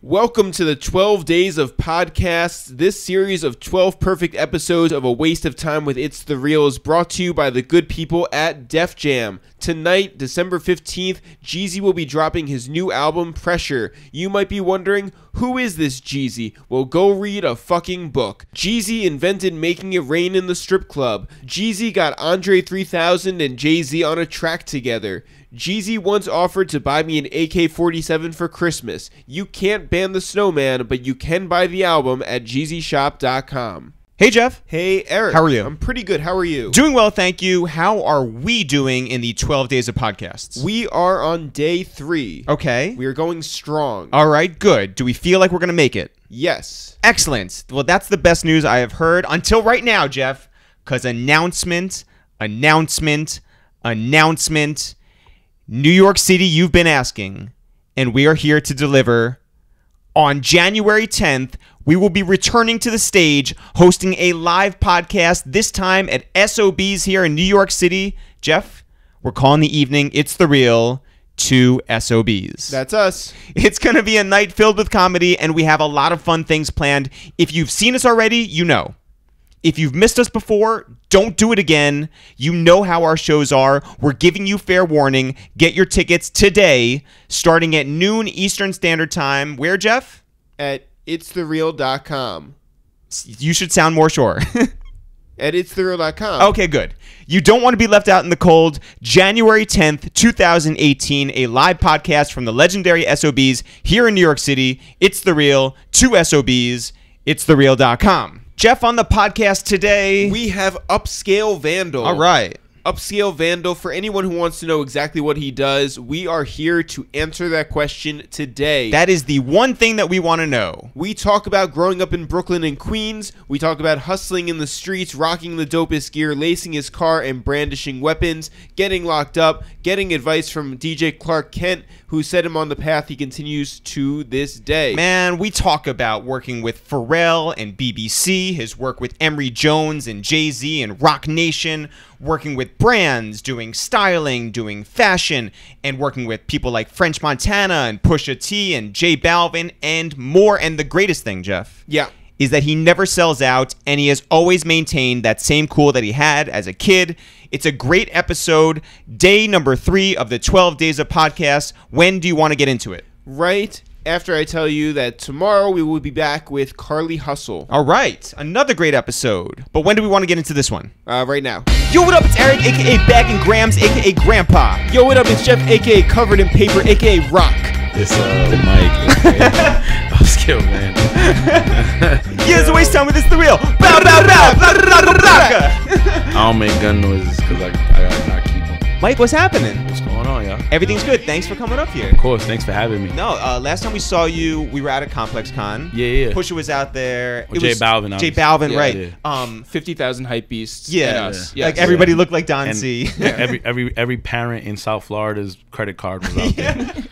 Welcome to the 12 Days of Podcasts. This series of 12 perfect episodes of a waste of time with It's The Real is brought to you by the good people at Def Jam. Tonight, December 15th, Jeezy will be dropping his new album, Pressure. You might be wondering, who is this Jeezy? Well, go read a fucking book. Jeezy invented making it rain in the strip club. Jeezy got Andre 3000 and Jay-Z on a track together. Jeezy once offered to buy me an AK-47 for Christmas. You can't ban the snowman, but you can buy the album at JeezyShop.com. Hey, Jeff. Hey, Eric. How are you? I'm pretty good. How are you? Doing well, thank you. How are we doing in the 12 days of podcasts? We are on day 3. Okay. We are going strong. All right, good. Do we feel like we're going to make it? Yes. Excellent. Well, that's the best news I have heard until right now, Jeff, because announcement. New York City, you've been asking, and we are here to deliver. On January 10th, we will be returning to the stage, hosting a live podcast, this time at SOB's here in New York City. Jeff, we're calling the evening It's The Real 2 SOBs. That's us. It's going to be a night filled with comedy, and we have a lot of fun things planned. If you've seen us already, you know. If you've missed us before, don't do it again. You know how our shows are. We're giving you fair warning. Get your tickets today, starting at noon Eastern Standard Time. Where, Jeff? At ItsTheReal.com. You should sound more sure. At ItsTheReal.com. Okay, good. You don't want to be left out in the cold. January 10th, 2018, a live podcast from the legendary SOBs here in New York City. It's The Real, 2 SOBs, ItsTheReal.com. Jeff, on the podcast today, we have Upscale Vandal. All right. Upscale Vandal, for anyone who wants to know exactly what he does, we are here to answer that question today. That is the one thing that we want to know. We talk about growing up in Brooklyn and Queens. We talk about hustling in the streets, rocking the dopest gear, lacing his car, and brandishing weapons, getting locked up, getting advice from DJ Clark Kent, who set him on the path he continues to this day. Man, we talk about working with Pharrell and BBC, his work with Emory Jones and Jay-Z and Rock Nation, working with brands, doing styling, doing fashion, and working with people like French Montana and Pusha T and J Balvin and more. And the greatest thing, Jeff, is that he never sells out, and he has always maintained that same cool that he had as a kid. It's a great episode, day number 3 of the 12 Days of Podcast. When do you want to get into it? Right after I tell you that tomorrow we will be back with Carly Hustle. All right, another great episode. But when do we want to get into this one? Right now. Yo, what up? It's Eric, a.k.a. Bagging Grams, a.k.a. Grandpa. Yo, what up? It's Jeff, a.k.a. Covered in Paper, a.k.a. Rock. It's Mike, Upscale Vandal. Yeah, it's a waste time with It's The Real. Bow, bow, bow, I don't make gun noises because I gotta not keep them. Mike, what's happening? What's going on, y'all? Everything's good. Thanks for coming up here. Of course, thanks for having me. No, last time we saw you, we were at a Complex Con. Yeah. Pusha was out there. J Balvin. J Balvin, yeah, right. Yeah. 50,000 hype beasts. Yeah. And us. Yes. Like everybody looked like Don And C. every parent in South Florida's credit card was out there.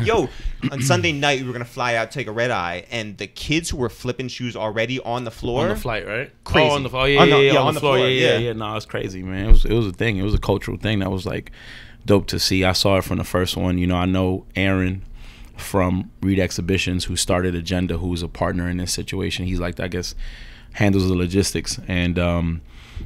Yo, on Sunday night, we were going to fly out, take a red eye, and the kids who were flipping shoes already on the floor. On the flight, right? Crazy. Oh, on the floor. Yeah, on the floor. Yeah. No, it's crazy, man. It was a thing. It was a cultural thing that was like dope to see. I saw it from the first one. You know, I know Aaron from Reed Exhibitions, who started Agenda, who's a partner in this situation. He's like, I guess, handles the logistics. And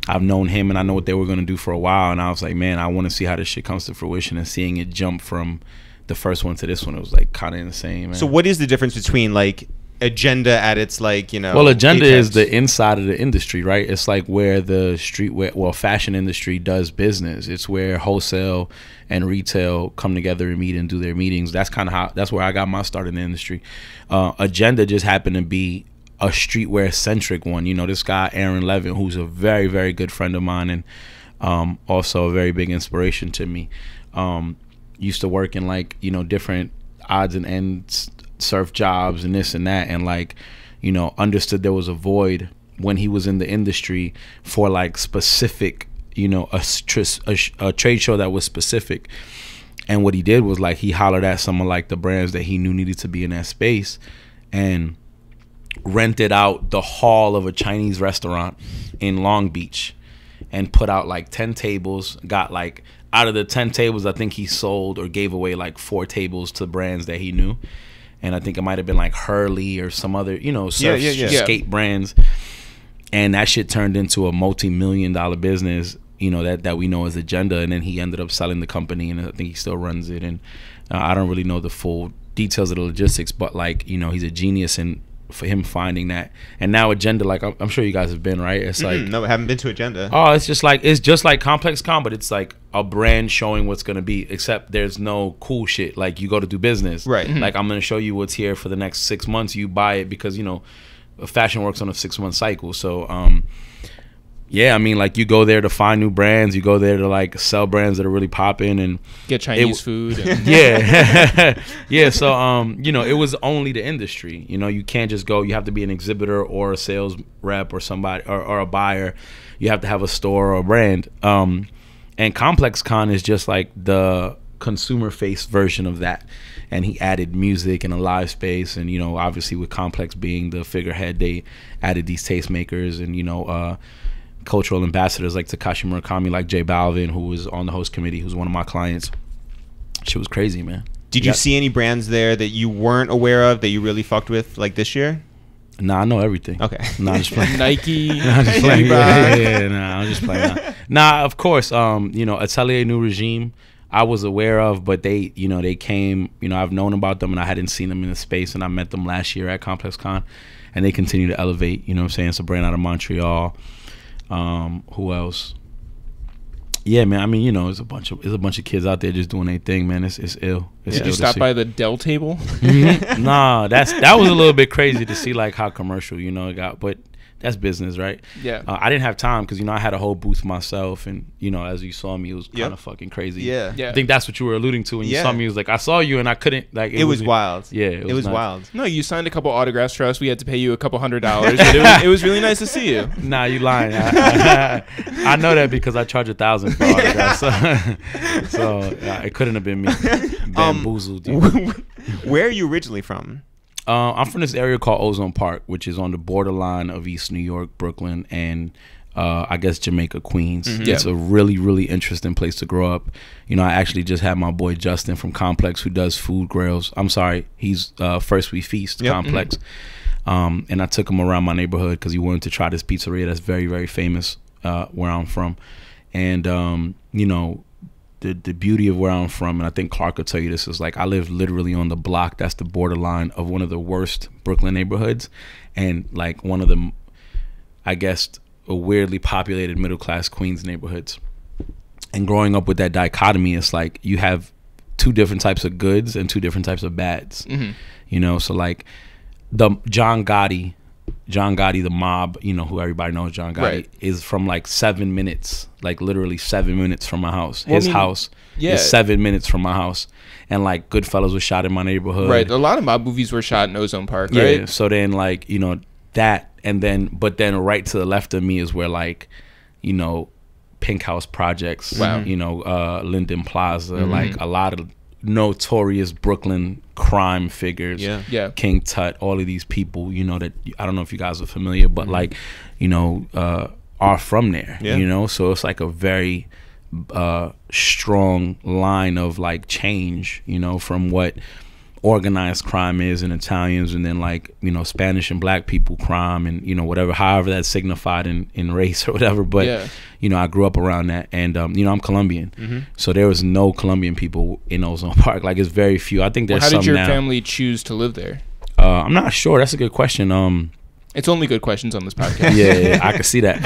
I've known him, and I know what they were going to do for a while. And I was like, man, I want to see how this shit comes to fruition. And seeing it jump from the first one to this one, it was like kind of insane, man. So what is the difference between like Agenda at its like, you know? Well, Agenda apex? is the inside of the industry, right? It's like where the streetwear, well, fashion industry does business. It's where wholesale and retail come together and meet and do their meetings. That's kind of that's where I got my start in the industry. Agenda just happened to be a streetwear centric one. You know, this guy Aaron Levin, who's a very, very good friend of mine and also a very big inspiration to me. Used to work in like, you know, different odds and ends surf jobs and this and that, and like, you know, understood there was a void when he was in the industry for like specific, you know, a trade show that was specific. And what he did was like he hollered at some of like the brands that he knew needed to be in that space and rented out the hall of a Chinese restaurant in Long Beach and put out like 10 tables, got like out of the 10 tables, I think he sold or gave away like 4 tables to brands that he knew. and I think it might have been like Hurley or some other, you know, surf skate brands, and that shit turned into a multi-million-dollar business, you know, that we know as Agenda, and then he ended up selling the company, and I think he still runs it, and I don't really know the full details of the logistics, but like, you know, he's a genius, and for him finding that, and now Agenda, like I'm sure you guys have been, right? It's like, no, I haven't been to Agenda. Oh, it's just like Complex Con, but it's like a brand showing what's gonna be, except there's no cool shit. Like, you go to do business, right? Like, I'm gonna show you what's here for the next 6 months. You buy it because, you know, fashion works on a 6-month cycle. So yeah, I mean, like, you go there to find new brands, you go there to like sell brands that are really popping and get Chinese food and yeah. Yeah, so you know, it was only the industry, you know, you can't just go, you have to be an exhibitor or a sales rep or somebody or a buyer, you have to have a store or a brand, and Complex Con is just like the consumer face version of that, and he added music and a live space, and, you know, obviously with Complex being the figurehead, they added these tastemakers and, you know, cultural ambassadors like Takashi Murakami, like J Balvin, who was on the host committee, who's one of my clients. Shit was crazy, man. Did you see any brands there that you weren't aware of that you really fucked with, like, this year? Nah, I know everything. Okay. Nah, I'm just playing. Nike. Nah, I'm just playing. Yeah, nah, I'm just playing. Nah, of course, you know, Atelier New Regime, I was aware of, but they, you know, they came, you know, I've known about them and I hadn't seen them in the space, and I met them last year at Complex Con, and they continue to elevate, you know what I'm saying? It's a brand out of Montreal. Who else? Yeah, man, I mean, you know, there's a bunch of kids out there just doing their thing, man. It's ill. It's Did you stop by the Dell table? Mm-hmm. Nah, that was a little bit crazy to see, like, how commercial, you know, it got, but that's business, right? Yeah. I didn't have time because, you know, I had a whole booth myself, and, you know, as you saw me, it was kind of fucking crazy. Yeah. I think that's what you were alluding to when you saw me. It was like, I saw you and I couldn't, like, it was wild. Yeah, it was wild. No, you signed a couple autographs for us. We had to pay you a couple $100, but it was really nice to see you. Nah, you lying. I know that because I charge $1,000 for autographs. So it couldn't have been me. Bamboozled. Where are you originally from? I'm from this area called Ozone Park, which is on the borderline of East New York, Brooklyn, and I guess Jamaica, Queens. Mm-hmm. It's a really, really interesting place to grow up. You know, I actually just had my boy Justin from Complex, who does food grills. I'm sorry, he's First We Feast Complex. And I took him around my neighborhood because he wanted to try this pizzeria that's very, very famous where I'm from. And, you know, the beauty of where I'm from, and I think Clark will tell you this, is like I live literally on the block that's the borderline of one of the worst Brooklyn neighborhoods, and like one of the, I guess, a weirdly populated middle class Queens neighborhoods. And growing up with that dichotomy, it's like you have two different types of goods and two different types of bads. You know, so like the John Gotti, the mob, you know, who everybody knows, John Gotti, is from like 7 minutes, like literally 7 minutes from my house. His house is 7 minutes from my house. And like Goodfellas was shot in my neighborhood. Right. A lot of mob movies were shot in Ozone Park, yeah, right? So then, like, you know, that, and then, but then right to the left of me is where, like, you know, Pink House Projects, you know, Linden Plaza, like a lot of notorious Brooklyn crime figures, King Tut, all of these people, you know, that I don't know if you guys are familiar, but like, you know, are from there, you know, so it's like a very strong line of like change, you know, from what organized crime is in Italians, and then like, you know, Spanish and black people crime, and, you know, whatever, however that's signified in race or whatever, but you know, I grew up around that, and you know, I'm Colombian, so there was no Colombian people in Ozone Park. Like, it's very few. I think there's some now. How did your family choose to live there? I'm not sure. That's a good question. It's only good questions on this podcast. Yeah, I can see that.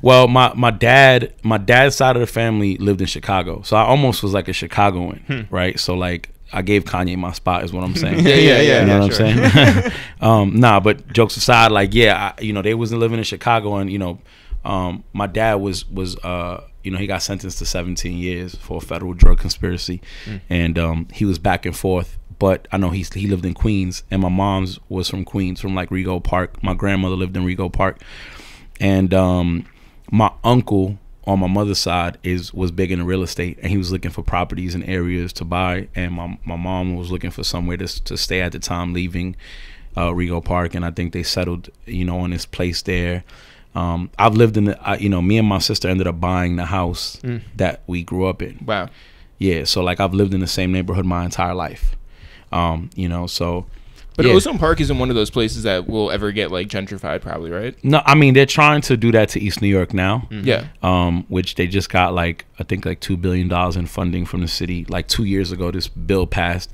Well, my dad's side of the family lived in Chicago, so I almost was like a Chicagoan, right? So like, I gave Kanye my spot, is what I'm saying. Yeah. You know what I'm saying? Nah, but jokes aside, like, you know, they wasn't living in Chicago, and you know, my dad was you know, he got sentenced to 17 years for a federal drug conspiracy, and he was back and forth. But I know he lived in Queens, and my mom's was from Queens, from like Rego Park. My grandmother lived in Rego Park, and my uncle on my mother's side was big into real estate, and he was looking for properties and areas to buy, and my mom was looking for somewhere to stay at the time, leaving Rego Park, and I think they settled, you know, on this place there. I've lived in you know, me and my sister ended up buying the house that we grew up in. Wow. Yeah, so like I've lived in the same neighborhood my entire life. You know, so. But yeah. Ozone Park isn't one of those places that will ever get like gentrified, probably, right? No, I mean they're trying to do that to East New York now. Yeah. Which they just got like I think like $2 billion in funding from the city. Like 2 years ago, this bill passed,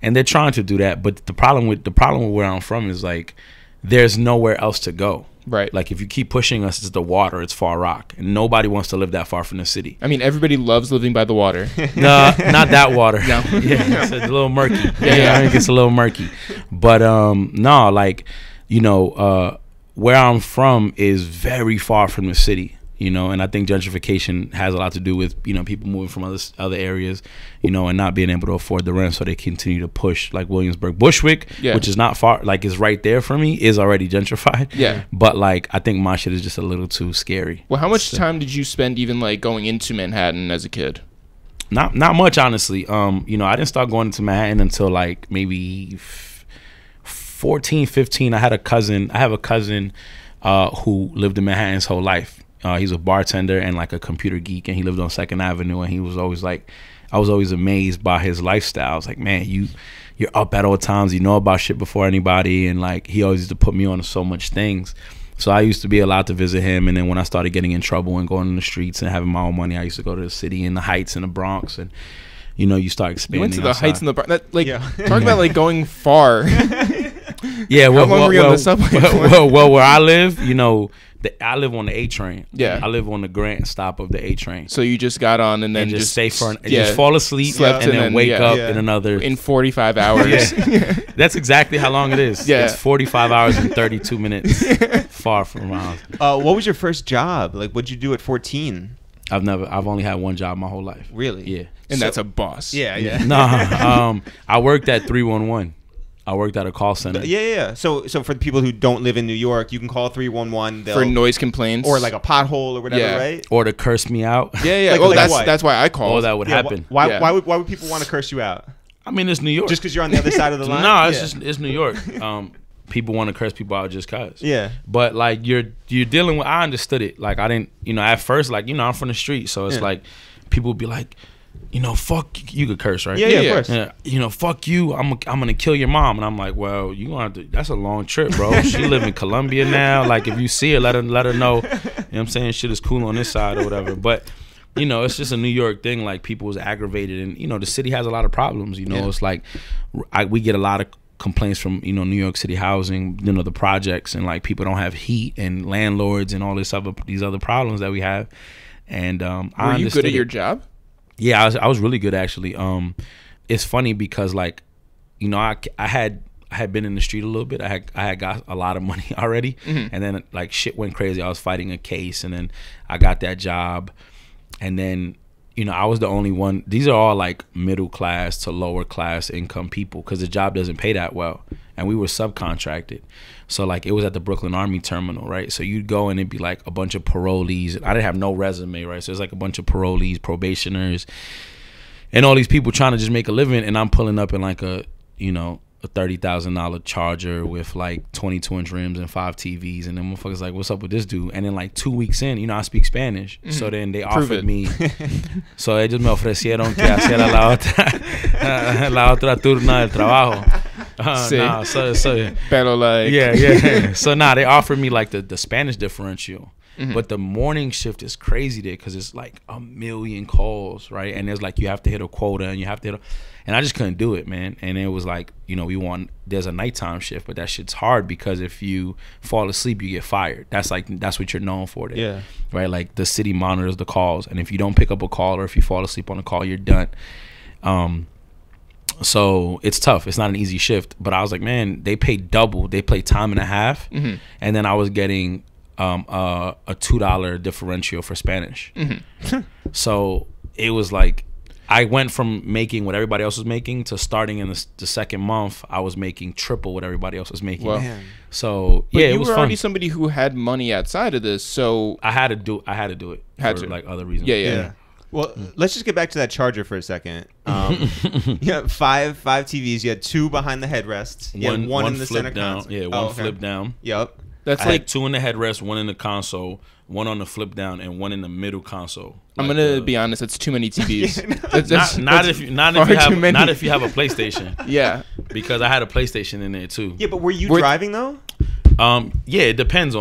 and they're trying to do that. But the problem with where I'm from is like there's nowhere else to go. Right. Like if you keep pushing us, it's the water, it's Far Rock, and nobody wants to live that far from the city. I mean, everybody loves living by the water. No, not that water. No. Yeah, it's a little murky. Yeah. I think it's a little murky. But no, like, you know, where I'm from is very far from the city, you know, and I think gentrification has a lot to do with, you know, people moving from other areas, you know, and not being able to afford the rent, so they continue to push like Williamsburg. Bushwick, which is not far, like is right there for me, is already gentrified. Yeah. But like I think my shit is just a little too scary. Well, how much time did you spend even like going into Manhattan as a kid? Not much, honestly. You know, I didn't start going into Manhattan until like maybe 14, 15. I have a cousin who lived in Manhattan his whole life. He's a bartender and like a computer geek, and he lived on 2nd Avenue, and he was always like, I was always amazed by his lifestyle. I was like, man, you're up at all times, you know about shit before anybody, and like he always used to put me on to so much things. So I used to be allowed to visit him, and then when I started getting in trouble and going in the streets and having my own money, I used to go to the city in the Heights in the Bronx, and you know, you start expanding. You went to the outside. Heights in the Bronx. Talk about like going far. Yeah, How long were you on the subway for? Well, where I live, you know, I live on the A train. Yeah, I live on the Grant stop of the A train. So you just got on and then just stay for just fall asleep, slept, and then wake up in another 45 hours. That's exactly how long it is. Yeah, it's 45 hours and 32 minutes. Far from my house. What was your first job? Like, what'd you do at 14? I've only had one job my whole life. Really? Yeah. And that's a boss. Yeah. Nah, I worked at 311. I worked at a call center. Yeah. So for the people who don't live in New York, you can call 311 for noise complaints or like a pothole or whatever, right? Or to curse me out. Yeah. That's why I called. Oh, that would happen. Why would people want to curse you out? I mean, it's New York. Just because you're on the other side of the line? No, it's New York. People want to curse people out just cause. Yeah. But like you're dealing with. I understood it. Like I didn't. You know, at first, like, you know, I'm from the street, so it's like people would be like, you know, fuck, you could curse, right? Yeah, of course. Yeah, you know, fuck you, I'm gonna kill your mom. And I'm like, well, you gonna have to, that's a long trip, bro. She live in Colombia now. Like, if you see her, let her know, you know what I'm saying, shit is cool on this side or whatever. But, you know, it's just a New York thing. Like, people was aggravated, and, you know, the city has a lot of problems, you know. It's like, we get a lot of complaints from, you know, New York City housing, you know, the projects, and like people don't have heat, and landlords, and all these other problems that we have. And were you good at your job? Yeah, I was really good, actually. It's funny because, like, you know, I had been in the street a little bit. I had got a lot of money already, and then like shit went crazy. I was fighting a case, and then I got that job, and then, you know, I was the only one. These are all like middle class to lower class income people, because the job doesn't pay that well, and we were subcontracted. So like it was at the Brooklyn Army Terminal, right? So you'd go and it'd be like a bunch of parolees. I didn't have no resume, right? So it's like a bunch of parolees, probationers, and all these people trying to just make a living. And I'm pulling up in like a, you know, a $30,000 Charger with like 22-inch rims and 5 TVs. And then motherfuckers like, what's up with this dude? And then like 2 weeks in, you know, I speak Spanish. So then they offered me. So ellos me ofrecieron que hiciera la otra turna del trabajo. Pero like yeah. So they offered me like the Spanish differential. But the morning shift is crazy there, because it's like 1 million calls, right? And there's like, you have to hit a quota, and you have to hit and I just couldn't do it, man. And it was like, you know, there's a nighttime shift, but that shit's hard, because if you fall asleep, you get fired. That's what you're known for there. Yeah. Right? Like the city monitors the calls, and if you don't pick up a call, or if you fall asleep on a call, you're done. So it's tough. It's not an easy shift. But I was like, man, they pay double. They pay time and a half. And then I was getting a $2 differential for Spanish. So it was like, I went from making what everybody else was making to starting in the second month, I was making triple what everybody else was making. Wow. So but yeah, you it was were fun. already somebody who had money outside of this, so I had to do it for like other reasons. Yeah. Well, let's just get back to that Charger for a second. You had five TVs. You had 2 behind the headrests. You had one in the center down. console. Yeah, one flip down. Yep. That's I like had 2 in the headrest, 1 in the console, one on the flip down, and one in the middle console. I'm Like gonna be honest. It's too many TVs. not if you have a PlayStation. Yeah, because I had a PlayStation in there too. Yeah, but were you driving though? Yeah, it depends.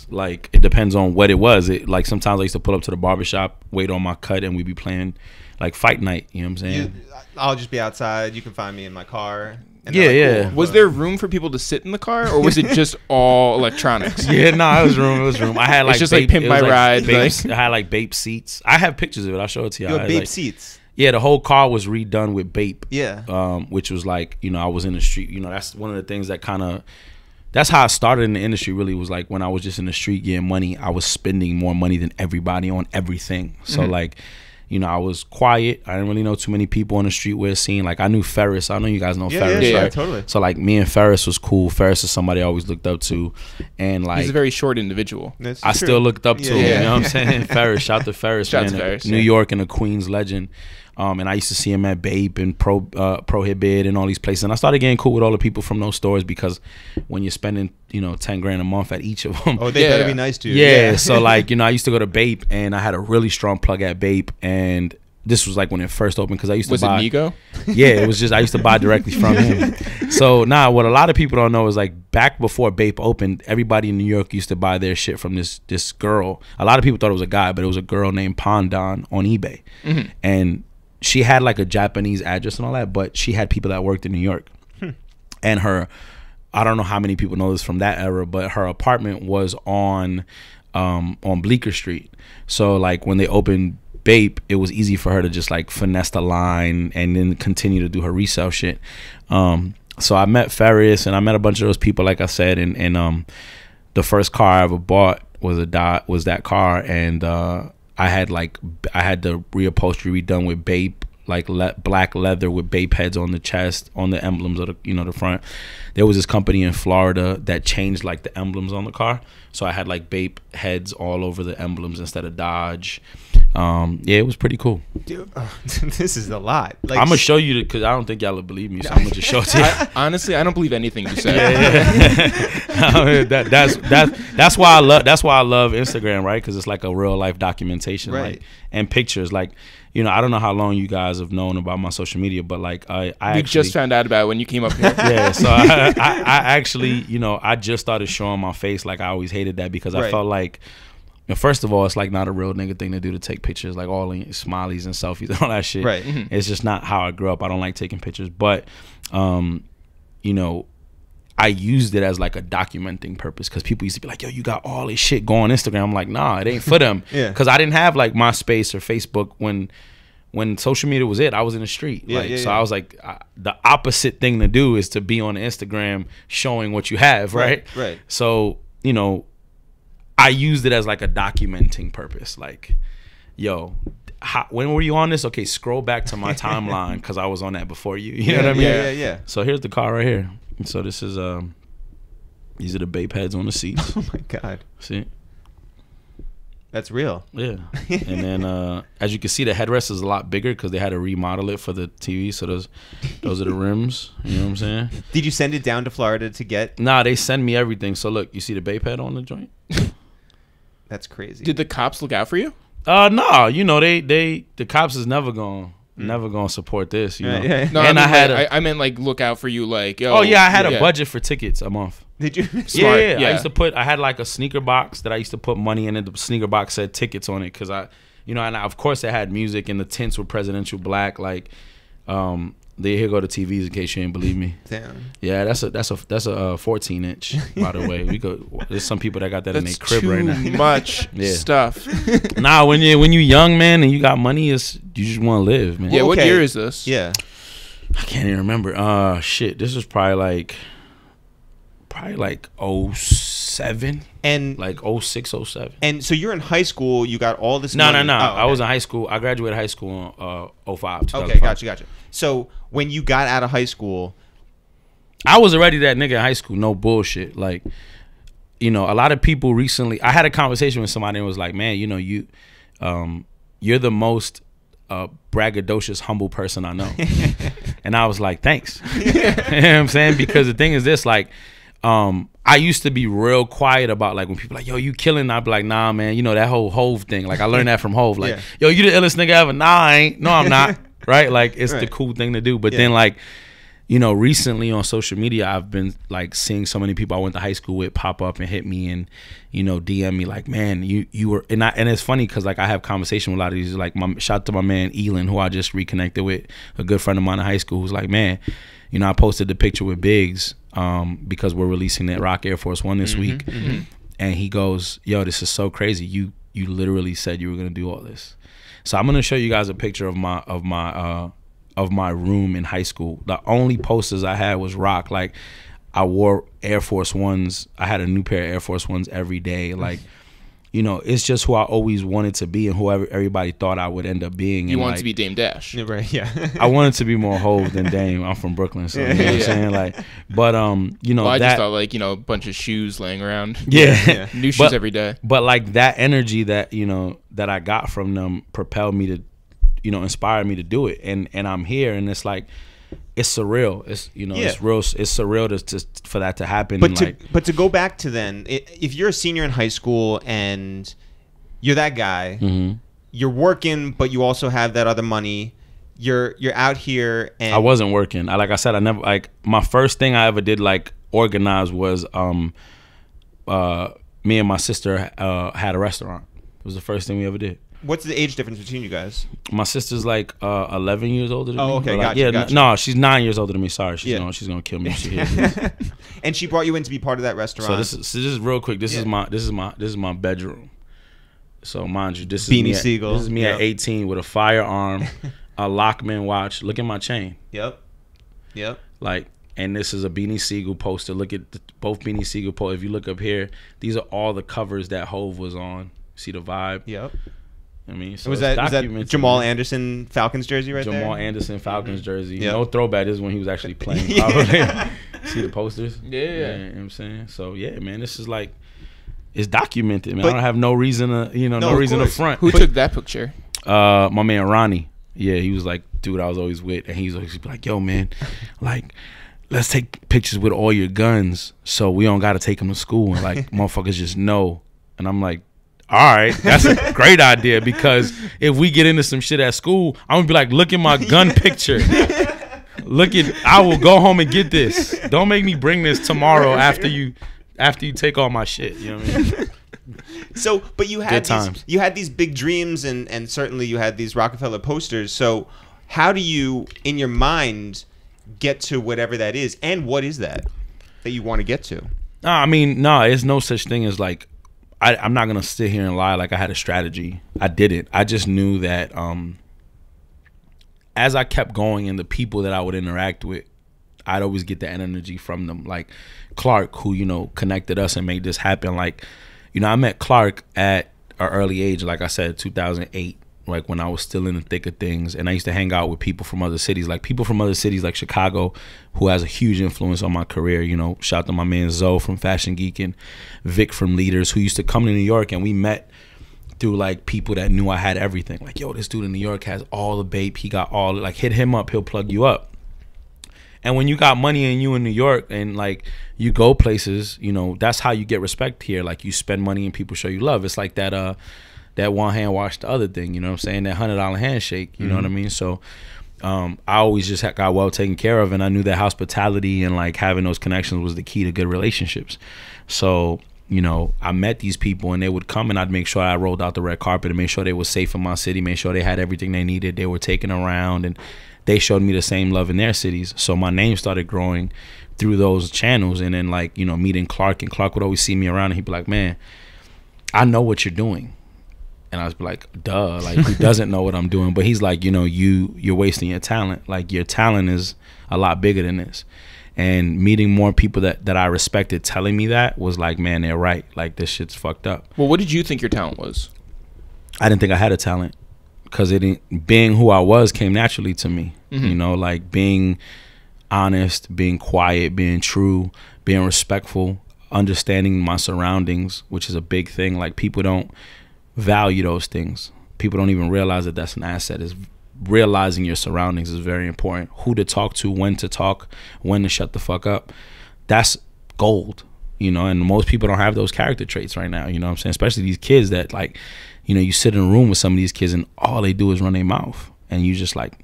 Like it depends on what it was. Like sometimes I used to pull up to the barbershop, wait on my cut, and we'd be playing like fight night. You know what I'm saying? I'll just be outside. You can find me in my car. And Yeah, like, yeah. cool. Was there room for people to sit in the car, or was it just all electronics? Yeah, no, it was room. It was room. I had like It's just like Pimp My Ride, I had like Bape seats. I have pictures of it. I'll show it to you. You have Bape Bape seats. Yeah, the whole car was redone with Bape. Yeah. Which was like, you know, I was in the street. You know, that's one of the things that kind of. That's how I started in the industry. Really, was like when I was just in the street getting money. I was spending more money than everybody on everything. So like. You know, I was quiet. I didn't really know too many people on the streetwear scene. Like, I knew Ferris. I know you guys know Ferris, yeah, right? Totally. So, like, me and Ferris was cool. Ferris is somebody I always looked up to. And, like... He's a very short individual. I still looked up to him. You know what I'm saying? Ferris. Shout to Ferris, Shout man. to Ferris, New York and a Queens legend. And I used to see him at Bape and Prohibit and all these places. And I started getting cool with all the people from those stores because when you're spending, you know, 10 grand a month at each of them. Oh, they better be nice to you. Yeah. So, like, you know, I used to go to Bape and I had a really strong plug at Bape. And... this was like when it first opened because I used to buy. Was it Nigo? Yeah, it was just I used to buy directly from him. So what a lot of people don't know is like back before Bape opened, everybody in New York used to buy their shit from this girl. A lot of people thought it was a guy, but it was a girl named Pandan on eBay, and she had like a Japanese address and all that, but she had people that worked in New York, and her. I don't know how many people know this from that era, but her apartment was on Bleecker Street. So like when they opened Bape, it was easy for her to just like finesse the line and then continue to do her resale shit. So I met Ferris and I met a bunch of those people, like I said, and the first car I ever bought was that car, and I had the reupholstery redone with Bape, like black leather with Bape heads on the chest, on the emblems of the front. There was this company in Florida that changed like the emblems on the car, so I had like Bape heads all over the emblems instead of Dodge. Yeah, it was pretty cool. Dude, this is a lot. Like, I'm gonna show you because I don't think y'all will believe me, so I'm gonna just show it to you. Honestly, I don't believe anything you say. That's why I love Instagram, right? Because it's like a real life documentation, right? Like, and pictures. Like, you know, I don't know how long you guys have known about my social media, but like I actually just found out about it when you came up here. Yeah, so I actually, you know, I just started showing my face. Like I always hated that because I felt like. First of all, it's like not a real nigga thing to do to take pictures, like all in smileys and selfies and all that shit. Right. It's just not how I grew up. I don't like taking pictures, but you know, I used it as like a documenting purpose because people used to be like, "Yo, you got all this shit going on Instagram." I'm like, "Nah, it ain't for them." Yeah. Because I didn't have like MySpace or Facebook when social media was it. I was in the street. So I was like, the opposite thing to do is to be on Instagram showing what you have, right? Right. So you know. I used it as like a documenting purpose. Like, yo, when were you on this? Okay, scroll back to my timeline because I was on that before you. You know what I mean? Yeah. So here's the car right here. And so this is these are the Bape heads on the seats. Oh my god. See? That's real. Yeah. And then as you can see, the headrest is a lot bigger because they had to remodel it for the TV. So those are the rims. You know what I'm saying? Did you send it down to Florida to get? Nah, they send me everything. So look, you see the Bape head on the joint? That's crazy. Did the cops look out for you? No, you know the cops is never gonna support this. You know. Yeah. No, and I meant like look out for you, like yo. Oh yeah, I had a budget for tickets a month. Did you? Smart. Yeah. I had like a sneaker box that I used to put money in, and the sneaker box said tickets on it because and of course it had music and the tints were presidential black. Like, here go the TVs in case you didn't believe me. Damn. Yeah, that's a 14-inch. By the way, there's some people that got that in their crib right now. Too much stuff. Nah, when you young man and you got money, you just want to live, man. Yeah. What year is this? Yeah. I can't even remember. Shit, this was probably like 07 and like 06, 07. And so you're in high school. You got all this. No. money. Oh, okay. I was in high school. I graduated high school in 05. Okay, gotcha. So when you got out of high school, I was already that nigga in high school. No bullshit. Like, you know, a lot of people recently. I had a conversation with somebody and was like, "Man, you know, you're the most braggadocious, humble person I know." And I was like, "Thanks." You know what I'm saying? Because the thing is this, like, I I used to be real quiet about like when people like, yo, you killing. I'd be like, nah, man. You know that whole Hove thing. Like I learned that from Hove. Like, yo, you the illest nigga ever. Nah, I ain't. No, I'm not. Right? Like it's the cool thing to do. But then like, you know, recently on social media, I've been like seeing so many people I went to high school with pop up and hit me and, you know, DM me like, man, you were, and it's funny because like I have conversation with a lot of these, like shout out to my man Elon, who I just reconnected with, a good friend of mine in high school, who's like, man, you know, I posted the picture with Biggs because we're releasing that Rock Air Force One this week, and he goes, yo, this is so crazy. You literally said you were gonna do all this. So I'm gonna show you guys a picture of my room in high school. The only posters I had was Rock. Like I wore Air Force Ones. I had a new pair of Air Force Ones every day. Like, you know, it's just who I always wanted to be and whoever everybody thought I would end up being. You wanted like, to be Dame Dash. Right, yeah. I wanted to be more Hove than Dame. I'm from Brooklyn, so you know what I'm saying? Like, but you know, well, I that, just thought like, you know, a bunch of shoes laying around. Yeah. New shoes every day. But like that energy that, you know, that I got from them propelled me to, you know, inspired me to do it, and I'm here, and it's like, it's surreal. It's, you know, it's real. It's surreal to for that to happen. But to go back to then, if you're a senior in high school and you're that guy, you're working, but you also have that other money. You're out here, and I wasn't working. Like I said, I never, like, my first thing I ever did like organize was me and my sister had a restaurant. It was the first thing we ever did. What's the age difference between you guys? My sister's like 11 years older than me. Oh, okay, like, gotcha, yeah, gotcha. No, she's 9 years older than me. Sorry, she's gonna kill me if she hears this. And she brought you in to be part of that restaurant. So this is real quick. This is my bedroom. So mind you, this is Beanie me Siegel. This is me at 18 with a firearm, a Lockman watch. Look at my chain. Yep. Like, and this is a Beanie Siegel poster. Look at both Beanie Siegel posters. If you look up here, these are all the covers that Hove was on. See the vibe? Yep. I mean, so was that Jamal Anderson Falcons jersey right there? Jamal Anderson Falcons jersey. Yep. No throwback. This is when he was actually playing. See the posters? Yeah. You know what I'm saying? So yeah, man, this is like, it's documented, man. I don't have no reason to, you know, no reason to front. Who took that picture? My man Ronnie. Yeah, he was like, dude, I was always with, and he's always like, yo, man, like, let's take pictures with all your guns, so we don't got to take them to school, and like, motherfuckers just know. And I'm like, all right, that's a great idea, because if we get into some shit at school, I'm gonna be like, look at my gun picture. I will go home and get this. Don't make me bring this tomorrow after you take all my shit. You know what I mean? So, but you had these big dreams, and certainly you had these Rockefeller posters. So how do you, in your mind, get to whatever that is, and what is that you want to get to? No, I mean, no, there's no such thing as like, I'm not gonna sit here and lie like I had a strategy. I didn't. I just knew that as I kept going and the people that I would interact with, I'd always get the energy from them. Like Clark, who, you know, connected us and made this happen. Like, you know, I met Clark at an early age, like I said, 2008, like when I was still in the thick of things, and I used to hang out with people from other cities, like Chicago, who has a huge influence on my career. You know, shout out to my man Zoe from Fashion Geek and Vic from Leaders, who used to come to New York, and we met through like people that knew I had everything. Like, yo, this dude in New York has all the babe, he got all, like, hit him up, he'll plug you up. And when you got money and you in New York and like you go places, you know, that's how you get respect here. Like, you spend money and people show you love. It's like that one hand wash the other thing, you know what I'm saying? That $100 handshake, you know what I mean? So I always just got well taken care of, and I knew that hospitality and like having those connections was the key to good relationships. So, you know, I met these people, and they would come, and I'd make sure I rolled out the red carpet and make sure they were safe in my city, make sure they had everything they needed, they were taken around, and they showed me the same love in their cities. So my name started growing through those channels. And then, like, you know, meeting Clark, and Clark would always see me around, and he'd be like, man, I know what you're doing. And I was like, duh, like, who doesn't know what I'm doing? But he's like, you know, you're wasting your talent. Like, your talent is a lot bigger than this. And meeting more people that I respected telling me that was like, man, they're right. Like, this shit's fucked up. Well, what did you think your talent was? I didn't think I had a talent, because being who I was came naturally to me. You know, like being honest, being quiet, being true, being respectful, understanding my surroundings, which is a big thing. Like, people don't value those things. People don't even realize that that's an asset. Is realizing your surroundings is very important. Who to talk to, when to shut the fuck up. That's gold. you know, and most people don't have those character traits right now, you know what I'm saying? Especially these kids that, like, you know, you sit in a room with some of these kids and all they do is run their mouth, and you just like,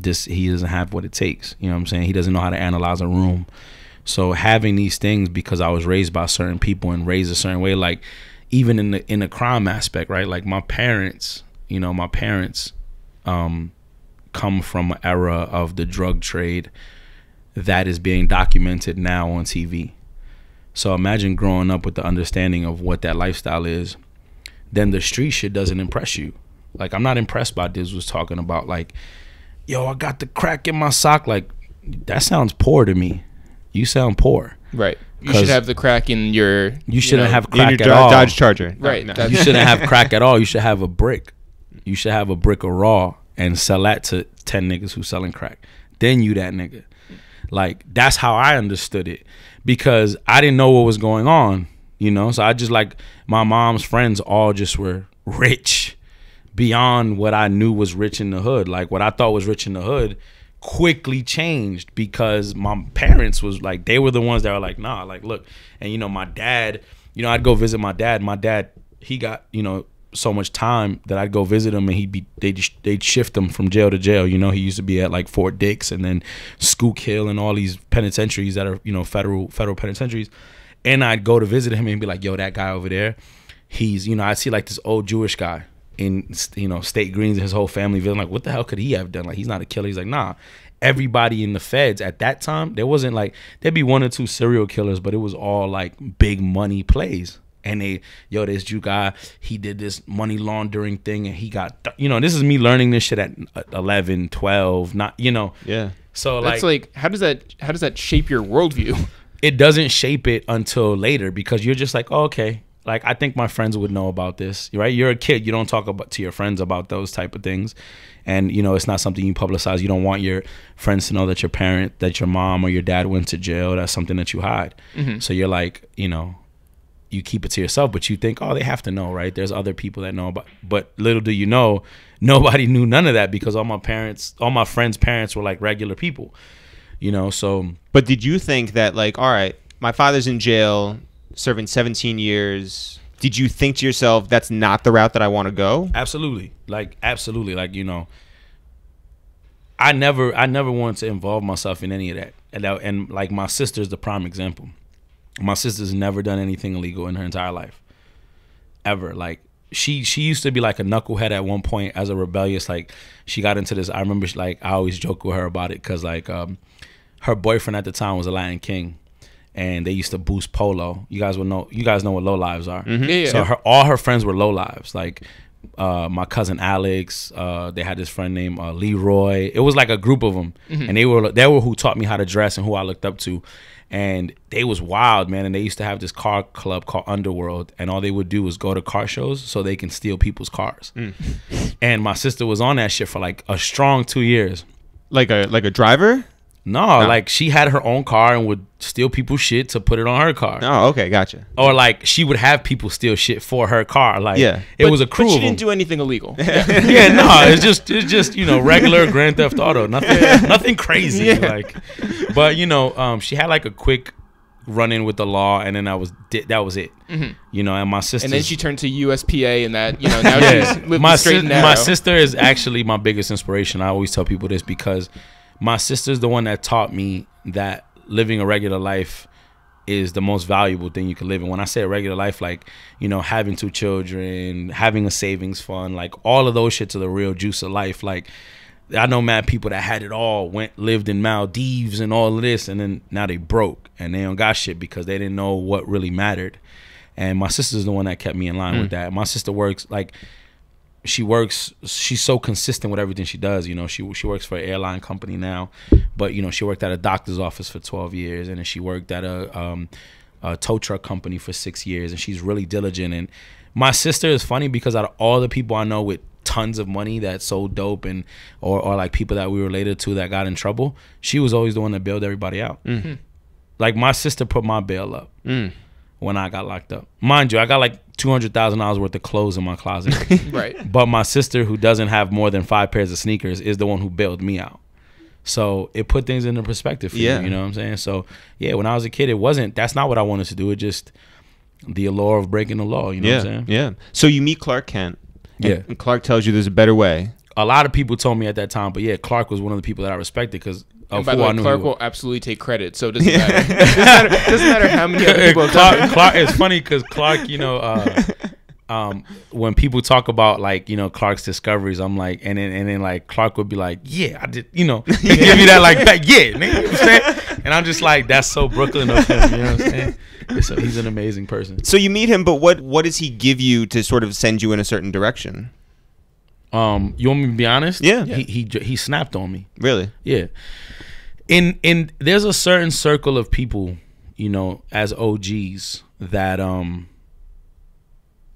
he doesn't have what it takes, you know what I'm saying? He doesn't know how to analyze a room. So having these things, because I was raised by certain people and raised a certain way, like even in the crime aspect, right? Like my parents, you know, come from an era of the drug trade that is being documented now on TV. So imagine growing up with the understanding of what that lifestyle is. Then the street shit doesn't impress you. Like, I'm not impressed by this was talking about, like, yo, I got the crack in my sock. Like, that sounds poor to me. You sound poor. Right. You should have the crack in your... You shouldn't have crack in your at all. Dodge Charger. Right. No. You shouldn't have crack at all. You should have a brick. You should have a brick of raw and sell that to 10 niggas who selling crack. Then you that nigga. Like, that's how I understood it, because I didn't know what was going on, you know? So I just, like, my mom's friends all just were rich beyond what I knew was rich in the hood. Like, what I thought was rich in the hood quickly changed because my parents was like, they were the ones that were like, nah, like, look. And, you know, my dad, you know, I'd go visit my dad. My dad, he got, you know, so much time that I'd go visit him, and they'd shift him from jail to jail. You know, he used to be at like Fort Dix and then Schuylkill and all these penitentiaries that are, you know, federal penitentiaries. And I'd go to visit him and be like, yo, that guy over there, he's, you know, I'd see like this old Jewish guy in, you know, State Greens, and his whole family villain. Like, what the hell could he have done? Like, he's not a killer. He's like, nah. Everybody in the feds at that time, there wasn't like, there'd be 1 or 2 serial killers, but it was all like big money plays. And they, yo, this Jew guy, he did this money laundering thing, and he got, you know, this is me learning this shit at 11, 12, not, you know. Yeah. So that's like how does that shape your worldview? It doesn't shape it until later, because you're just like, oh, okay. Like, I think my friends would know about this, right? You're a kid. You don't talk about to your friends about those type of things. And, you know, it's not something you publicize. You don't want your friends to know that that your mom or your dad went to jail. That's something that you hide. Mm-hmm. So you're like, you know, you keep it to yourself, but you think, oh, they have to know, right? There's other people that know about, but little do you know, nobody knew none of that, because all my friends' parents were like regular people, you know, so. But did you think that, like, all right, my father's in jail, serving 17 years. Did you think to yourself, that's not the route that I want to go? Absolutely. Like, you know, I never wanted to involve myself in any of that. And like, my sister's the prime example. My sister's never done anything illegal in her entire life, ever. Like, she used to be like a knucklehead at one point as a rebellious, like, she got into this. I remember, like, I always joke with her about it, because like her boyfriend at the time was a Latin king, and they used to boost polo. You guys know what low lives are. Mm-hmm. Yeah. So all her friends were low lives. Like my cousin Alex, they had this friend named Leroy. It was like a group of them, mm-hmm. and they were who taught me how to dress and who I looked up to. And they was wild, man. And they used to have this car club called Underworld, and all they would do was go to car shows so they can steal people's cars. And my sister was on that shit for like a strong 2 years. Like a driver? No, like, she had her own car and would steal people's shit to put it on her car. Oh, okay, gotcha. Or like, she would have people steal shit for her car. Like, yeah, it was a crew. But she of them. didn't do anything illegal. Yeah, no, it's just you know, regular Grand Theft Auto. Nothing crazy. Yeah. Like, but you know, she had like a quick run-in with the law, and then that was it. Mm-hmm. You know, and my sister. And then she turned to USPA, and that, you know, now she's living straight and narrow. My sister is actually my biggest inspiration. I always tell people this, because my sister's the one that taught me that living a regular life is the most valuable thing you can live in. When I say a regular life, like, you know, having 2 children, having a savings fund, like, all of those shits are the real juice of life. Like, I know mad people that had it all, lived in Maldives and all of this, and then now they broke and they don't got shit because they didn't know what really mattered. And my sister's the one that kept me in line with that. My sister works, like, she's so consistent with everything she does. You know, she works for an airline company now, but, you know, she worked at a doctor's office for 12 years, and then she worked at a tow truck company for 6 years, and she's really diligent. And my sister is funny, because out of all the people I know with tons of money that sold dope and or like people that we related to that got in trouble, she was always the one that bailed everybody out. Mm-hmm. Like, my sister put my bail up when I got locked up. Mind you, I got like $200,000 worth of clothes in my closet. Right. But my sister, who doesn't have more than 5 pairs of sneakers, is the one who bailed me out. So it put things into perspective for you know what I'm saying? So yeah, when I was a kid, that's not what I wanted to do. It just the allure of breaking the law, you know what I'm saying? Yeah. So you meet Clark Kent. And Clark tells you there's a better way. A lot of people told me at that time, but yeah, Clark was one of the people that I respected because and by the way, Clark will absolutely take credit, so it doesn't matter. Doesn't matter how many other people have done it. Clark, it's funny because Clark, you know, when people talk about like, you know, Clark's discoveries, I'm like, and then like Clark would be like, yeah, I did, you know, he give you that like back, yeah, man, you know what I'm saying? And I'm just like, that's so Brooklyn of him, you know what I'm saying? So he's an amazing person. So you meet him, but what does he give you to sort of send you in a certain direction? You want me to be honest? Yeah. He snapped on me. Really? Yeah. In there's a certain circle of people, you know, as OGs that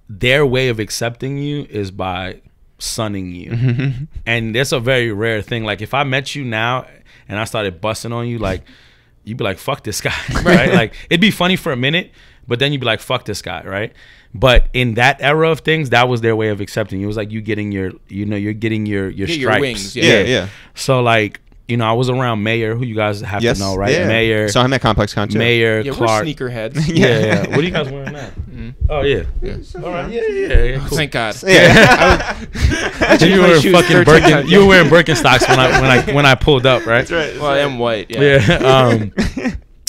their way of accepting you is by sunning you. And that's a very rare thing. Like if I met you now and I started busting on you, like you'd be like, fuck this guy. Right? Like it'd be funny for a minute, but then you'd be like, fuck this guy, right? But in that era of things, that was their way of accepting you. It was like you getting your, you know, you're getting your stripes. Your wings, yeah. So like, you know, I was around Mayor, who you guys have to know, right? Mayor. So I'm at Complex Con too. Mayor, yeah, Clark. We're sneakerheads. Yeah. What are you guys wearing now? Oh yeah. All right. Yeah. Cool. Thank God. Yeah. You were fucking you were wearing Birkenstocks when I pulled up, right? That's right. Well, I am white. Yeah.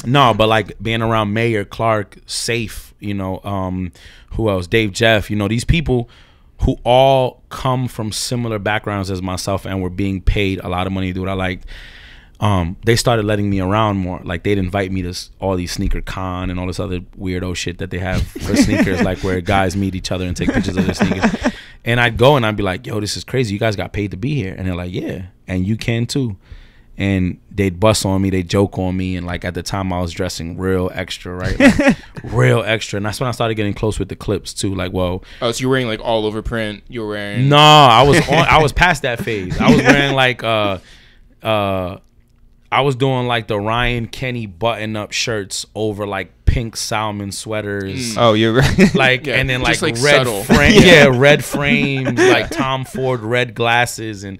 No, but like being around Mayor, Clark, Safe, you know, who else? Dave Jeff, you know, these people who all come from similar backgrounds as myself and were being paid a lot of money to do what I liked. They started letting me around more. Like they'd invite me to all these sneaker con and all this other weirdo shit that they have for sneakers, like where guys meet each other and take pictures of their sneakers. And I'd go and I'd be like, yo, this is crazy. You guys got paid to be here. And they're like, yeah, and you can too. And they'd bust on me, they'd joke on me, and like at the time I was dressing real extra, right? Like, real extra. And that's when I started getting close with the clips too. Like, whoa. Oh, so you're wearing like all over print. You were wearing No, I was past that phase. I was wearing like I was doing like the Ryan Kenny button up shirts over like pink salmon sweaters. Oh, you're right. Like and then like, like red subtle. red frames, like Tom Ford red glasses, and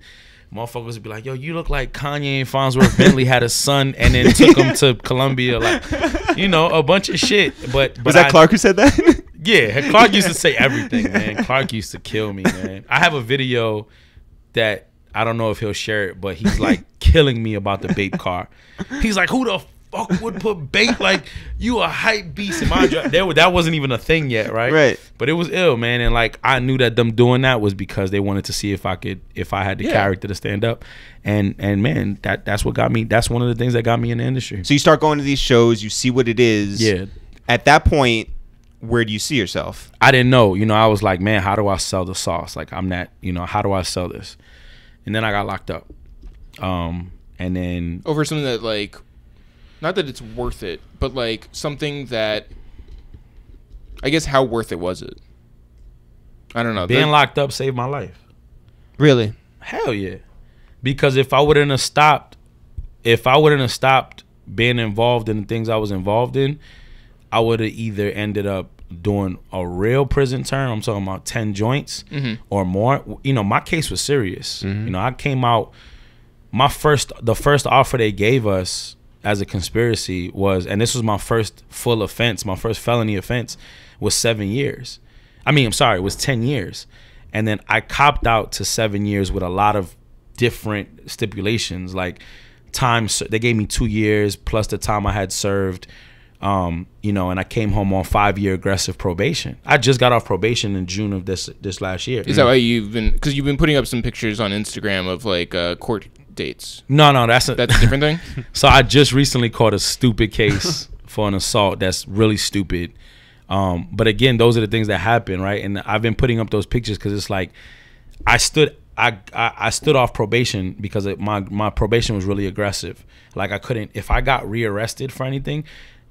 motherfuckers would be like, yo, you look like Kanye and Farnsworth Bentley had a son and then took him to Columbia, like, you know, a bunch of shit. But was that Clark who said that? Yeah, Clark used to say everything, man. Clark used to kill me, man. I have a video that I don't know if he'll share it, but he's like killing me about the bait car. He's like, who the fuck would put bait? Like, you a hype beast. In my that wasn't even a thing yet, right? Right. But it was ill, man. And like, I knew that them doing that was because they wanted to see if I had the character to stand up. And man, that's what got me. That's one of the things that got me in the industry. So you start going to these shows, you see what it is. Yeah. At that point, where do you see yourself? I didn't know. You know, I was like, man, how do I sell the sauce? Like, I'm not, you know, how do I sell this? And then I got locked up. And then over something that like, not that it's worth it, but like something that, I guess, how worth it was it? I don't know. Being locked up saved my life. Really? Hell yeah. Because if I wouldn't have stopped being involved in the things I was involved in, I would have either ended up doing a real prison term. I'm talking about 10 joints or more. You know, my case was serious. You know, I came out, the first offer they gave us as a conspiracy was, and this was my first full offense, my first felony offense, was 7 years. I mean, I'm sorry, it was 10 years. And then I copped out to 7 years with a lot of different stipulations, like time. They gave me 2 years plus the time I had served. You know, and I came home on 5-year aggressive probation. I just got off probation in June of this last year. Is that why because you've been putting up some pictures on Instagram of like court dates? No, that's a different thing. So I just recently caught a stupid case for an assault that's really stupid. But again, those are the things that happen, right? And I've been putting up those pictures because it's like I stood off probation because my probation was really aggressive. Like I couldn't, if I got rearrested for anything,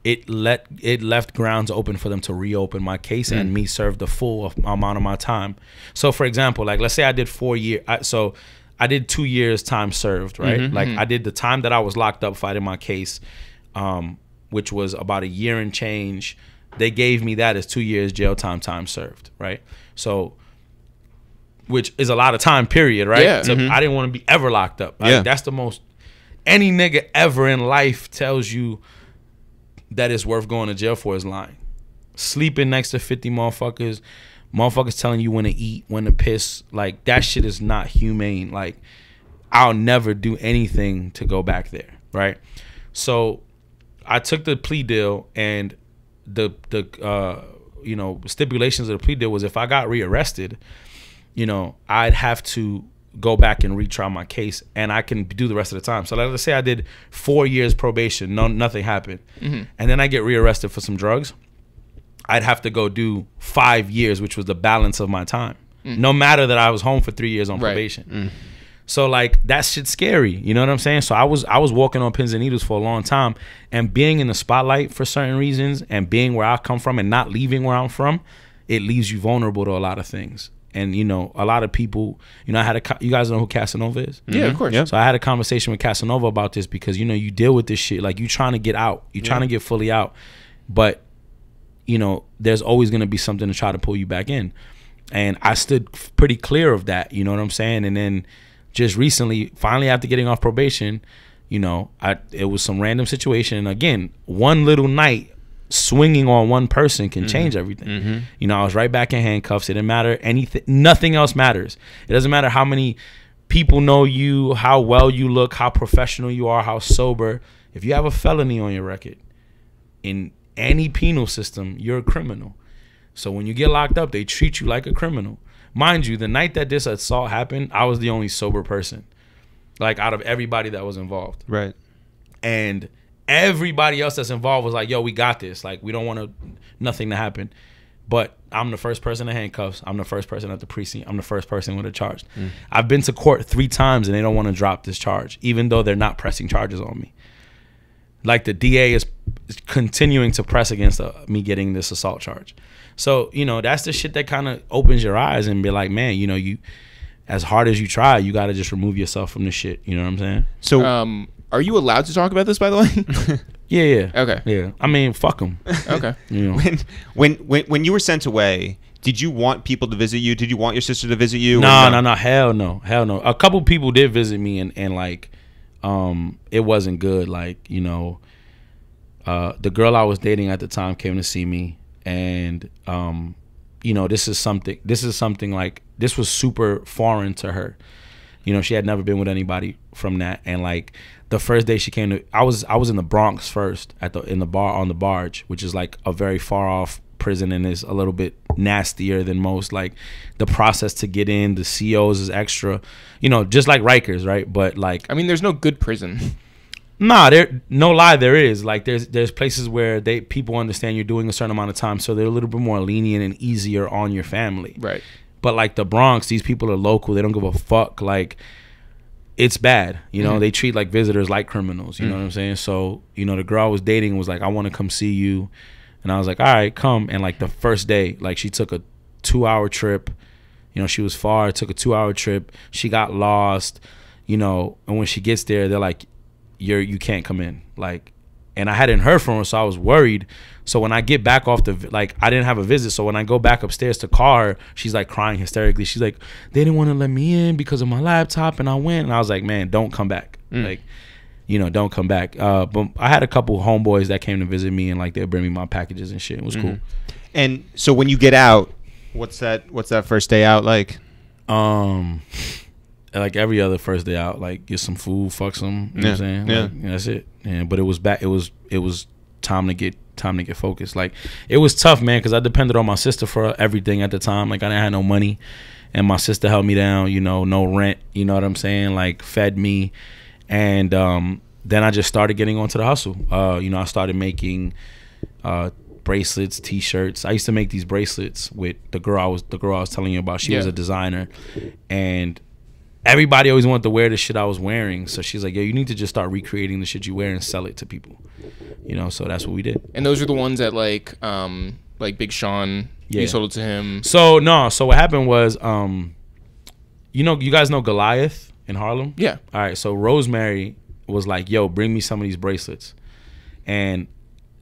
it left grounds open for them to reopen my case and me serve the full amount of my time. So for example, like let's say I did 4 years. So I did 2 years time served, right? Like I did the time that I was locked up fighting my case, which was about a year and change. They gave me that as 2 years jail time served, right? So, which is a lot of time period, right? Yeah. So I didn't want to be ever locked up. That's the most. any nigga ever in life tells you that it's worth going to jail for is lying. Sleeping next to 50 motherfuckers telling you when to eat, when to piss, like that shit is not humane. Like I'll never do anything to go back there, right? So I took the plea deal, and the you know, stipulations of the plea deal was if I got rearrested, you know, I'd have to go back and retry my case, and I can do the rest of the time. So let's say I did 4 years probation, nothing happened, and then I get rearrested for some drugs. I'd have to go do 5 years, which was the balance of my time, no matter that I was home for 3 years on probation. So like that shit's scary, you know what I'm saying? So I was walking on pins and needles for a long time, and being in the spotlight for certain reasons, and being where I come from and not leaving where I'm from, it leaves you vulnerable to a lot of things. And you know, a lot of people, you know, you guys know who Casanova is? Yeah, of course. So I had a conversation with Casanova about this, because you know, you deal with this shit, like you trying to get out, you trying to get fully out, but you know, there's always going to be something to try to pull you back in. And I stood pretty clear of that, you know what I'm saying? And then just recently, finally after getting off probation, you know, it was some random situation. And again, one little night swinging on one person can change everything. You know, I was right back in handcuffs. It didn't matter anything. Nothing else matters. It doesn't matter how many people know you, how well you look, how professional you are, how sober. If you have a felony on your record, in any penal system, you're a criminal. So when you get locked up, they treat you like a criminal. Mind you, the night that this assault happened, I was the only sober person, like out of everybody that was involved. Right. And everybody else that's involved was like, yo, we got this. Like, we don't want nothing to happen. But I'm the first person in handcuffs. I'm the first person at the precinct. I'm the first person with a charge. I've been to court 3 times and they don't want to drop this charge, even though they're not pressing charges on me. Like the DA is continuing to press against me getting this assault charge. So, you know, that's the shit that kind of opens your eyes and be like, man, you know, you, as hard as you try, you got to just remove yourself from the shit. You know what I'm saying? So, are you allowed to talk about this, by the way? Yeah. Okay. Yeah. I mean, fuck them. Okay. You know? when you were sent away, did you want people to visit you? Did you want your sister to visit you? No. Hell no. A couple people did visit me, and like, it wasn't good. Like, you know, the girl I was dating at the time came to see me, and you know, this is something like, this was super foreign to her. You know, she had never been with anybody from that, and like the first day she came to, I was in the Bronx first in the bar on the barge, which is like a very far off prison and is a little bit nastier than most. Like the process to get in, the COs is extra, you know, just like Rikers, right? But like, I mean, there's no good prison. Nah, no lie, there is. Like there's places where people understand you're doing a certain amount of time, so they're a little bit more lenient and easier on your family. Right. But like the Bronx, these people are local. They don't give a fuck. Like, it's bad. You know, they treat like visitors like criminals. You know what I'm saying? So, you know, the girl I was dating was like, I want to come see you. And I was like, all right, come. And like the first day, like she took a 2-hour trip. You know, she was far, took a 2-hour trip. She got lost, you know, and when she gets there, they're like, you can't come in. Like, and I hadn't heard from her, so I was worried. So when I get back off like, I didn't have a visit. So when I go back upstairs to call her, she's like crying hysterically. She's like, they didn't want to let me in because of my laptop, and I went. And I was like, man, don't come back. Like, you know, don't come back. But I had a couple homeboys that came to visit me, and like they'd bring me my packages and shit. It was cool. And so when you get out, what's that first day out like? Like every other first day out, like get some food, fuck some, you know what I'm saying? Yeah. Like, that's it. Yeah, but it was back. It was time to get focused. Like, it was tough, man, because I depended on my sister for everything at the time. Like, I didn't have no money, and my sister held me down. You know, no rent. You know what I'm saying? Like, fed me, and then I just started getting onto the hustle. You know, I started making bracelets, T-shirts. I used to make these bracelets with the girl I was telling you about. She was a designer, and everybody always wanted to wear the shit I was wearing. So she's like, yo, you need to just start recreating the shit you wear and sell it to people. You know, so that's what we did. And those are the ones that like Big Sean, you sold it to him. So what happened was, you know, you guys know Goliath in Harlem? Yeah. All right, so Rosemary was like, yo, bring me some of these bracelets. And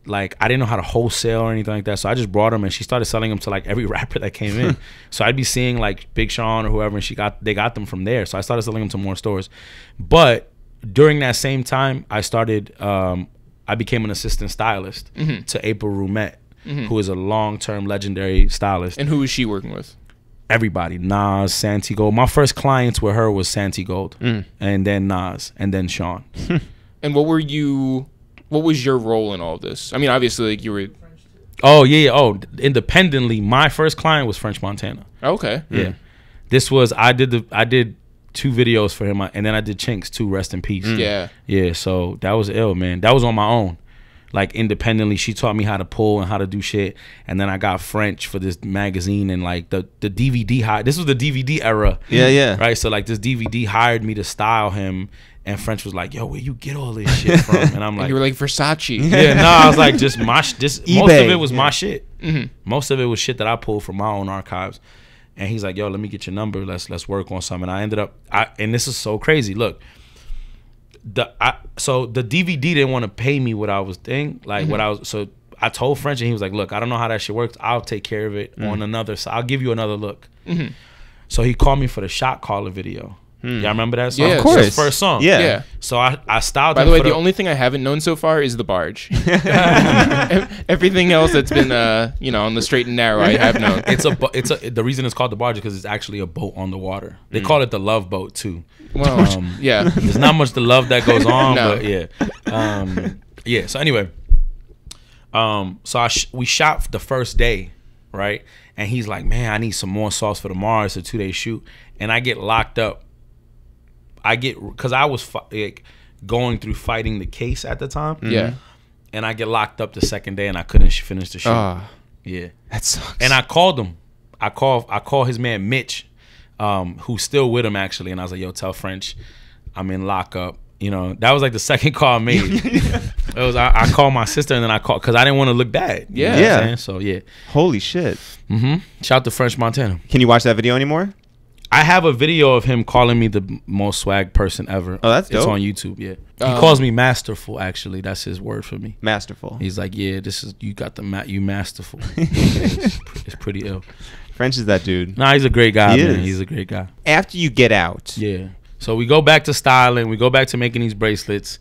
like, I didn't know how to wholesale or anything like that, so I just brought them, and she started selling them to like every rapper that came in. So I'd be seeing like Big Sean or whoever, and they got them from there. So I started selling them to more stores. But during that same time, I started. I became an assistant stylist to April Roumet, who is a long-term legendary stylist. And who was she working with? Everybody, Nas, Santi Gold. My first clients with her was Santi Gold, and then Nas, and then Sean. And what was your role in all this? I mean, obviously, like you were. Oh yeah. Oh, independently, my first client was French Montana. Okay. Yeah, this was I did 2 videos for him, and then I did Chinks too. Rest in peace. Yeah. Yeah. So that was ill, man. That was on my own. Like independently, she taught me how to pull and how to do shit, and then I got French for this magazine and like the DVD hire. This was the DVD era. Yeah. Right. So like this DVD hired me to style him, and French was like, "Yo, where you get all this shit from?" And I'm like, And you were like Versace. "Yeah, no." I was like, "Just my most of it was my shit. Mm-hmm. Most of it was shit that I pulled from my own archives." And he's like, "Yo, let me get your number. Let's work on something." And I ended up, and this is so crazy. Look. So the DVD didn't want to pay me what I was thinking, like what I was. So I told French, and he was like, "Look, I don't know how that shit works. I'll take care of it on another. So I'll give you another look." So he called me for the Shot Caller video. Y'all remember that song? Yeah, of course. His first song. Yeah. So I styled. By him the way, for the only thing I haven't known so far is the barge. Everything else that's been, on the straight and narrow, I have known. the reason it's called the barge is because it's actually a boat on the water. They call it the love boat too. Well, yeah. There's not much the love that goes on, No. but yeah. Yeah. So anyway, we shot the first day, right? And he's like, "Man, I need some more sauce for tomorrow. It's a 2-day shoot," and I get locked up. Because I was going through fighting the case at the time. Yeah. And I get locked up the second day, and I couldn't finish the shoot. Yeah. That sucks. And I called him. I call his man Mitch, who's still with him actually, and I was like, "Yo, tell French I'm in lockup." You know, that was like the second call I made. It was I called my sister, and then I called because I didn't want to look bad. Yeah. You know what I'm saying? So yeah. Holy shit. Shout out to French Montana. Can you watch that video anymore? I have a video of him calling me the most swag person ever. Oh, that's dope. It's on YouTube. Yeah, he calls me masterful. Actually, that's his word for me. Masterful. He's like, "Yeah, this is you got you masterful." It's pretty ill. French is that dude. Nah, he's a great guy, man. is. He's a great guy. After you get out. Yeah. So we go back to styling. We go back to making these bracelets,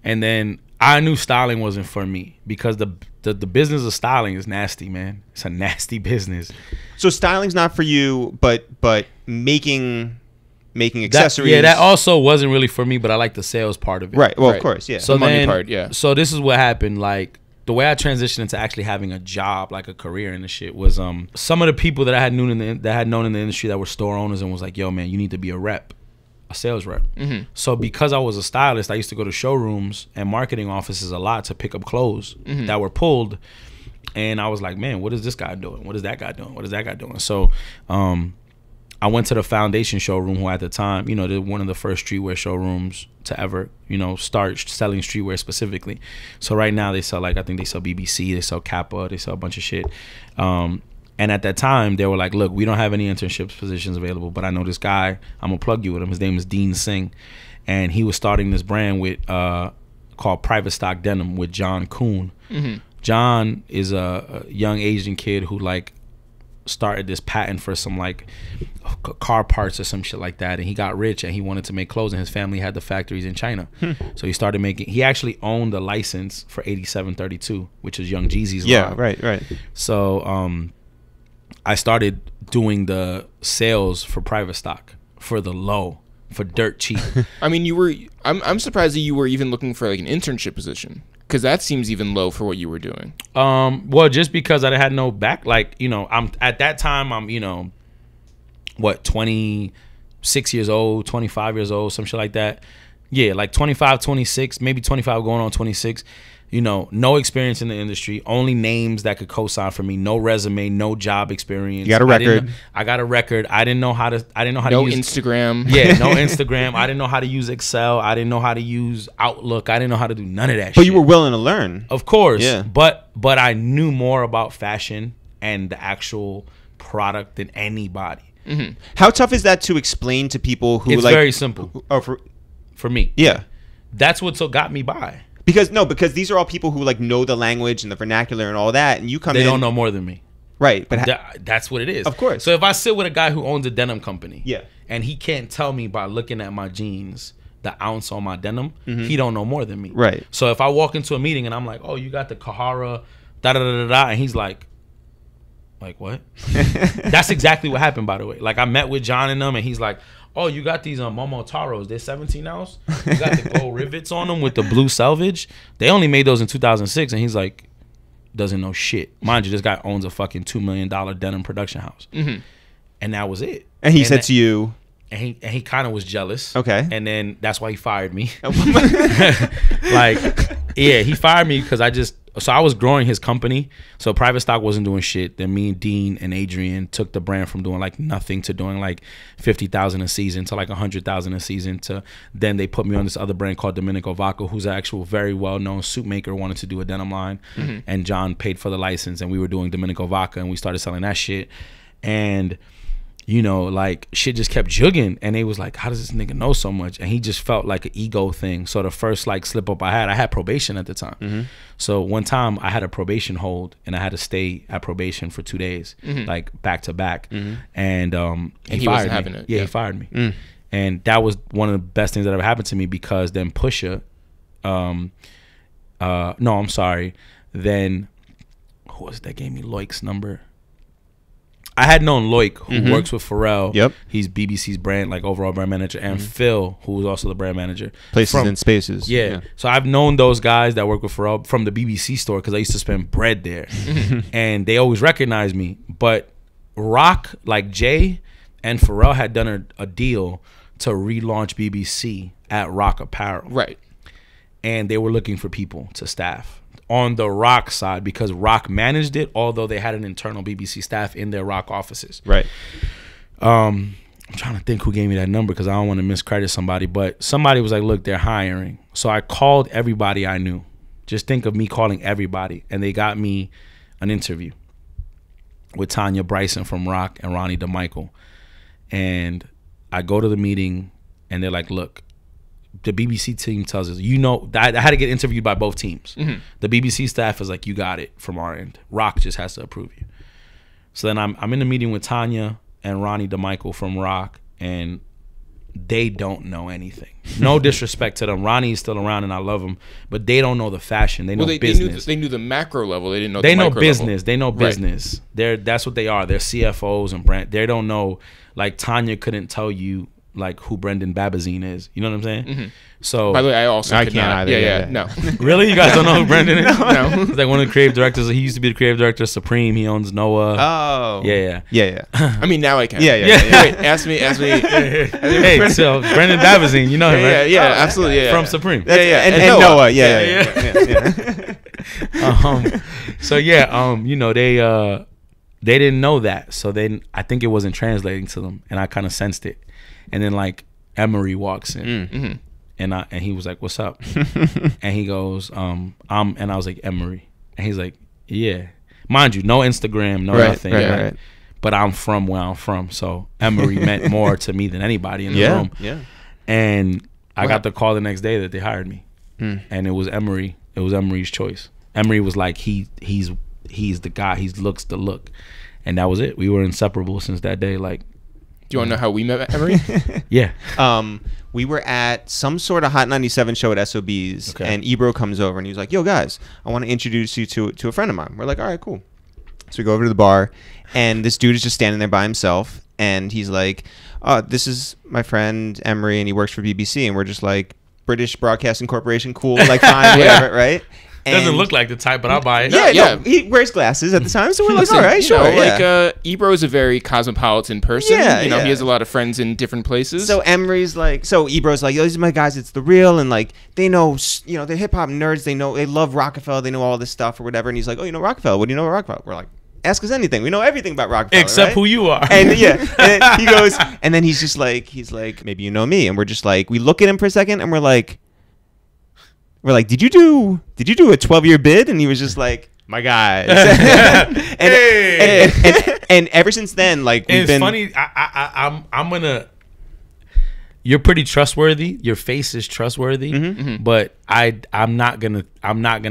and then I knew styling wasn't for me because the business of styling is nasty, man. It's a nasty business. So styling's not for you, but making accessories. That also wasn't really for me, but I like the sales part of it. Right. Well, Right. of course, yeah. So The money then, part, yeah. So this is what happened. Like the way I transitioned into actually having a job, like a career in the shit, was some of the people that I had known in the industry that were store owners and was like, "Yo, man, you need to be a sales rep." So because I was a stylist, I used to go to showrooms and marketing offices a lot to pick up clothes that were pulled. And I was like, "Man, what is this guy doing? What is that guy doing? What is that guy doing?" So I went to the Foundation showroom, who at the time, they're one of the first streetwear showrooms to ever, start selling streetwear specifically. So right now they sell, I think they sell BBC, they sell Kappa, they sell a bunch of shit. And at that time they were like, "Look, we don't have any internships positions available, but I know this guy, I'm gonna plug you with him. His name is Dean Singh, and he was starting this brand with called Private Stock Denim with John Kuhn." John is a young Asian kid who started this patent for some car parts or some shit like that, and he got rich and he wanted to make clothes, and his family had the factories in China. So he started making. He actually owned the license for 8732, which is Young Jeezy's line. Right. So I started doing the sales for Private Stock for the low, for dirt cheap. I mean, I'm surprised that you were even looking for an internship position, because that seems even low for what you were doing. Well, just because I had no back, I'm at that time, I'm 26 years old, 25 years old, some shit like that. Yeah, 25, 26, maybe 25 going on 26. No experience in the industry, only names that could co-sign for me, no resume, no job experience. You got a record. I got a record. I didn't know how to No use Instagram. Yeah, no Instagram. I didn't know how to use Excel. I didn't know how to use Outlook. I didn't know how to do none of that shit. But you were willing to learn. Of course. Yeah. But I knew more about fashion and the actual product than anybody. How tough is that to explain to people who It's very simple. For me. Yeah. That's what got me by. Because these are all people who know the language and the vernacular and all that, and you come in. They don't know more than me. Right, but that's what it is. Of course. So if I sit with a guy who owns a denim company, Yeah. and he can't tell me by looking at my jeans the ounce on my denim, he don't know more than me. Right. So if I walk into a meeting and I'm like, oh, you got the Kahara, da da da da da, and he's like what? That's exactly what happened, by the way. Like I met with John and them, and he's like, oh, you got these Momotaros. They're 17 ounce. You got the gold rivets on them with the blue selvage. They only made those in 2006, and he's like, doesn't know shit. Mind you, this guy owns a fucking $2 million denim production house, and that was it. And he said to you, and he kind of was jealous. Okay. And then that's why he fired me. Like, yeah, he fired me because I was growing his company. So Private Stock wasn't doing shit. Then me and Dean and Adrian took the brand from doing like nothing to doing like 50,000 a season to like 100,000 a season to then they put me on this other brand called Domenico Vaca, who's an actual very well-known suit maker, wanted to do a denim line. And John paid for the license and we were doing Domenico Vaca and we started selling that shit. And you know, like shit just kept jugging, and they was like, how does this nigga know so much? And he just felt like an ego thing. So the first like slip up I had probation at the time. So one time I had a probation hold and I had to stay at probation for 2 days, like back to back. And he wasn't fired having me. it. Yeah, he fired me. And that was one of the best things that ever happened to me, because then Pusha, no, I'm sorry. Then who was it that gave me Loic's number? I had known Loic, who works with Pharrell. Yep. He's BBC's brand, like overall brand manager, and Phil, who was also the brand manager. Places and Spaces. Yeah. So I've known those guys that work with Pharrell from the BBC store because I used to spend bread there, and they always recognized me. But Rock, like Jay and Pharrell, had done a deal to relaunch BBC at Rock Apparel. Right. And they were looking for people to staff on the Rock side, because Rock managed it, although they had an internal BBC staff in their Rock offices. Right. I'm trying to think who gave me that number because I don't want to miscredit somebody, but somebody was like, look, they're hiring. So I called everybody I knew. Just think of me calling everybody, and they got me an interview with Tanya Bryson from Rock and Ronnie DeMichael. And I go to the meeting and they're like, look, the BBC team tells us, you know, I had to get interviewed by both teams. The BBC staff is like, you got it from our end. Rock just has to approve you. So then I'm in the meeting with Tanya and Ronnie DeMichael from Rock, and they don't know anything. No disrespect to them. Ronnie's still around and I love him, but they don't know the fashion. They know business. They knew the macro level. They didn't know they the know micro business. level. They know business. That's what they are. They're CFOs and brand. They don't know, like Tanya couldn't tell you like who Brendan Babazine is. You know what I'm saying? So by the way, I can't either. Yeah. No. Really? You guys don't know who Brendan is? No. He's like one of the creative directors. He used to be the creative director of Supreme. He owns Noah. Oh. Yeah. I mean, now I can. Yeah. Wait, ask me. Hey, so Brendan Babazine, you know him, right? Yeah, absolutely. Yeah. From Supreme. And Noah. Yeah. So you know, they didn't know that. So then I think it wasn't translating to them, and I kind of sensed it. And then like Emery walks in, and he was like, "What's up?" And he goes, and I was like, "Emery," and he's like, "Yeah." Mind you, no Instagram, no nothing. Right. But I'm from where I'm from, so Emery meant more to me than anybody in the room. Yeah. And I got the call the next day that they hired me, and it was Emery. It was Emery's choice. Emery was like, he's the guy. He looks the look, and that was it. We were inseparable since that day. Like, do you want to know how we met Emery? Yeah. We were at some sort of Hot 97 show at SOB's, and Ebro comes over and he's like, "Yo, guys, I want to introduce you to a friend of mine." We're like, "All right, cool." So we go over to the bar, and this dude is just standing there by himself, and he's like, "This is my friend Emery, and he works for BBC." And we're just like, "British Broadcasting Corporation, cool, like fine, whatever, right?" Doesn't look like the type, but I'll buy it. No, he wears glasses at the time, so we're like, all right, sure. Like, Ebro is a very cosmopolitan person. You know, he has a lot of friends in different places. So Emery's like, Ebro's like, "Yo, these are my guys. It's the real," and like they know, you know, they're hip hop nerds. They love Rockefeller. They know all this stuff or whatever. And he's like, "Oh, you know Rockefeller? What do you know about Rockefeller?" We're like, "Ask us anything. We know everything about Rockefeller, except right? who you are." And and he goes, and then he's like, "Maybe you know me." And we're just like, we look at him for a second, and we're like, "Did you do a 12-year bid?" And he was just like, "My guys." and ever since then, like, it's funny. I'm gonna. You're pretty trustworthy. Your face is trustworthy, but I'm not gonna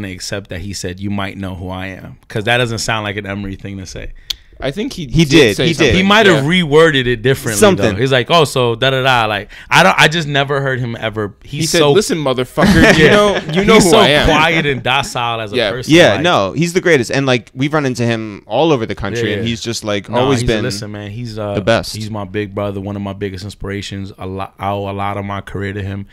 accept that he said you might know who I am, because that doesn't sound like an Emery thing to say. I think he did. say He did. something. He might have reworded it differently. Something. Though. He's like, oh, so da da da. Like I just never heard him ever. He said, "Listen, motherfucker, you know he's who so I am." quiet and docile as a person. Yeah, like, no, he's the greatest, and like we've run into him all over the country, and he's just like always been. Listen, man, he's the best. He's my big brother, one of my biggest inspirations. I owe a lot of my career to him.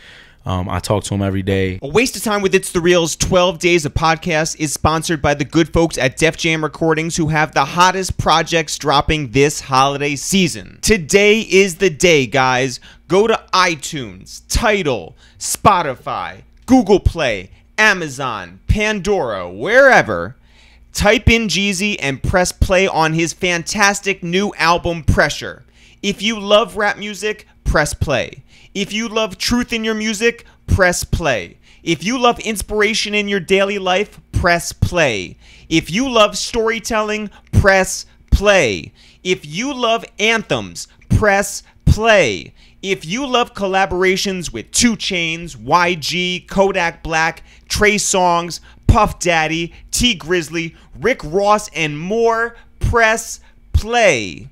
I talk to him every day. A Waste of Time with It's the Real's 12 Days of Podcasts is sponsored by the good folks at Def Jam Recordings, who have the hottest projects dropping this holiday season. Today is the day, guys. Go to iTunes, Tidal, Spotify, Google Play, Amazon, Pandora, wherever. Type in Jeezy and press play on his fantastic new album, Pressure. If you love rap music, press play. If you love truth in your music, press play. If you love inspiration in your daily life, press play. If you love storytelling, press play. If you love anthems, press play. If you love collaborations with 2 Chainz, YG, Kodak Black, Trey Songz, Puff Daddy, T Grizzly, Rick Ross, and more, press play.